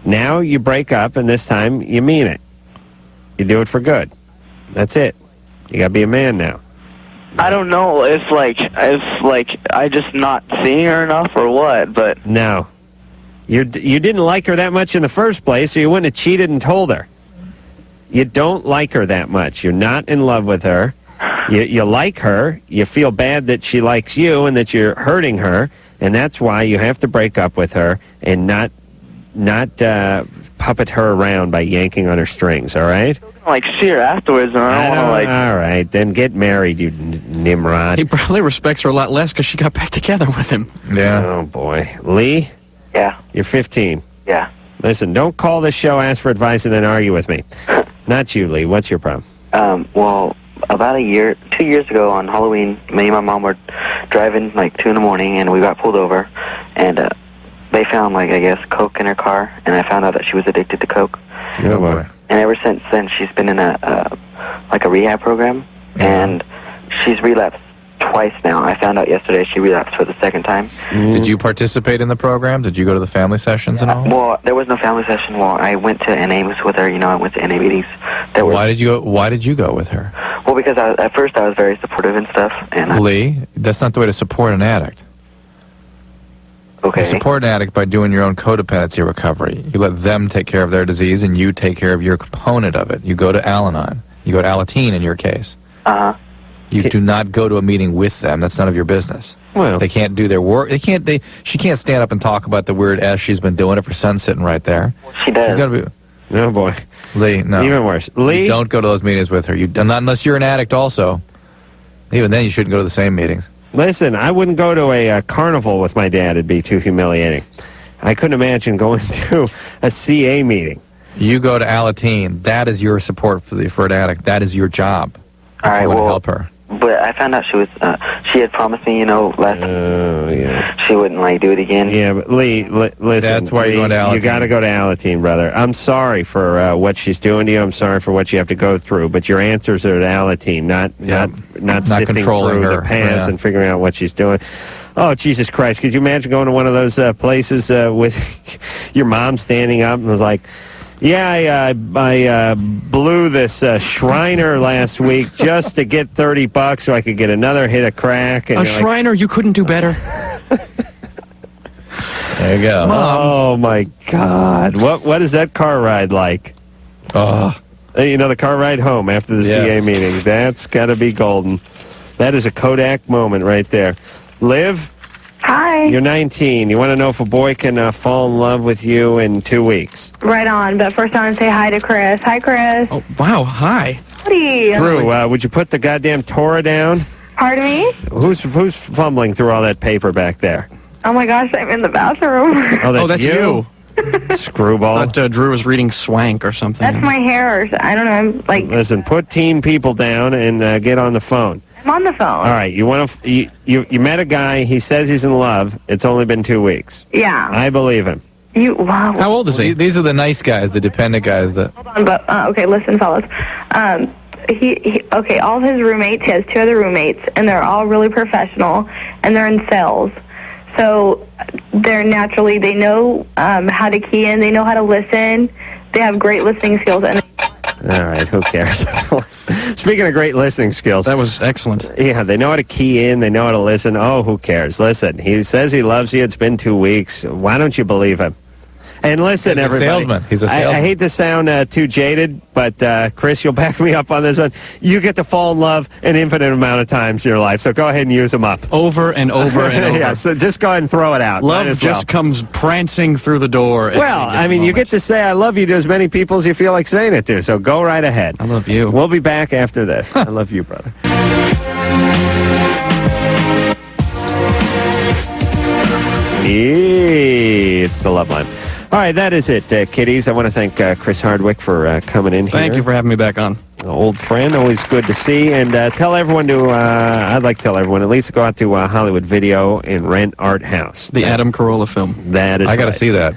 Now you break up, and this time you mean it. You do it for good. That's it. You got to be a man now. I don't know if I just not seeing her enough or what, but No. You didn't like her that much in the first place, so you wouldn't have cheated and told her. You don't like her that much. You're not in love with her. You like her. You feel bad that she likes you and that you're hurting her, and that's why you have to break up with her and not puppet her around by yanking on her strings, all right? like see her afterwards, and I don't want to like. All right, then get married, you Nimrod. He probably respects her a lot less because she got back together with him. Yeah. Oh, boy. Lee? Yeah. You're 15. Yeah. Listen, don't call this show, ask for advice, and then argue with me. Not you, Lee. What's your problem? Well, about 2 years ago on Halloween, me and my mom were driving like 2 in the morning, and we got pulled over, and they found, like, I guess, Coke in her car, and I found out that she was addicted to Coke. Oh, boy. And ever since then, she's been in a rehab program, and she's relapsed twice now. I found out yesterday she relapsed for the second time. Did you participate in the program? Did you go to the family sessions and all? Well, there was no family session. Well, I went to NA with her. You know, I went to NA meetings. Why did you go with her? Well, because at first I was very supportive and stuff. And Lee, that's not the way to support an addict. Okay. You support an addict by doing your own codependency recovery. You let them take care of their disease, and you take care of your component of it. You go to Al-Anon. You go to Alateen in your case. Uh-huh. You do not go to a meeting with them. That's none of your business. Well, they can't do their work. She can't stand up and talk about the weird S she's been doing. If her son's sitting right there. She does. She's gonna be. No, boy. Lee, no. Even worse. Lee, you don't go to those meetings with her. Not unless you're an addict also. Even then, you shouldn't go to the same meetings. Listen, I wouldn't go to a carnival with my dad. It'd be too humiliating. I couldn't imagine going to a CA meeting. You go to Alateen. That is your support for an addict. That is your job. All right, well, well, help her. But I found out she had promised me, last she wouldn't do it again. Yeah, but Lee, listen. That's why you're going to Alateen. You got to go to Alateen, brother. I'm sorry for what she's doing to you. I'm sorry for what you have to go through. But your answers are at Alateen, not sifting controlling through her. the past and figuring out what she's doing. Oh, Jesus Christ. Could you imagine going to one of those places with your mom standing up and was like, yeah, I blew this Shriner last week just to get $30 so I could get another hit of crack. And a Shriner, you couldn't do better. There you go. Oh, my God. What is that car ride like? Oh. The car ride home after the CA meeting. That's got to be golden. That is a Kodak moment right there. Liv? Hi. You're 19. You want to know if a boy can fall in love with you in 2 weeks. Right on. But first I want to say hi to Chris. Hi, Chris. Oh, wow. Hi. Howdy. Drew, would you put the goddamn Torah down? Pardon me? Who's fumbling through all that paper back there? Oh, my gosh, I'm in the bathroom. Oh, that's you. Screwball. I thought Drew was reading Swank or something. That's my hair. I don't know. I'm like... Listen, put teen people down and get on the phone. I'm on the phone. All right, you met a guy. He says he's in love. It's only been 2 weeks. Yeah. I believe him. Wow. How old is he? These are the nice guys, the dependent guys. Hold on, but okay, listen, fellas. Okay, all of his roommates. He has 2 other roommates, and they're all really professional, and they're in sales. So they know how to key in. They know how to listen. They have great listening skills. And all right, who cares? Speaking of great listening skills. That was excellent. Yeah, they know how to key in. They know how to listen. Oh, who cares? Listen, he says he loves you. It's been 2 weeks. Why don't you believe him? And listen, He's everybody. a salesman. He's a salesman. I hate to sound too jaded, but Chris, you'll back me up on this one. You get to fall in love an infinite amount of times in your life, so go ahead and use them up. Over and over and over. Yeah, so just go ahead and throw it out. Love just comes prancing through the door. Well, I mean, you get to say I love you to as many people as you feel like saying it to, so go right ahead. I love you. We'll be back after this. I love you, brother. It's the Loveline. All right, that is it, kiddies. I want to thank Chris Hardwick for coming in here. Thank you for having me back on. Old friend, always good to see. And tell everyone I'd like to tell everyone, at least go out to Hollywood Video and rent Art House. The Adam Carolla film. That is I got to right. see that.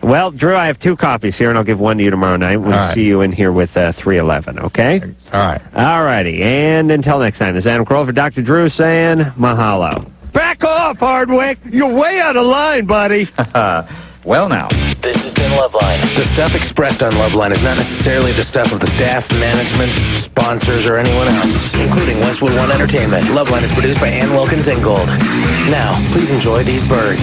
Well, Drew, I have 2 copies here, and I'll give one to you tomorrow night. We'll see you in here with 311, okay? All right. All righty. And until next time, this is Adam Carolla for Dr. Drew saying mahalo. Back off, Hardwick! You're way out of line, buddy! Well, now. This has been Loveline. The stuff expressed on Loveline is not necessarily the stuff of the staff, management, sponsors, or anyone else, including Westwood One Entertainment. Loveline is produced by Ann Wilkins Ingold. Now, please enjoy these birds.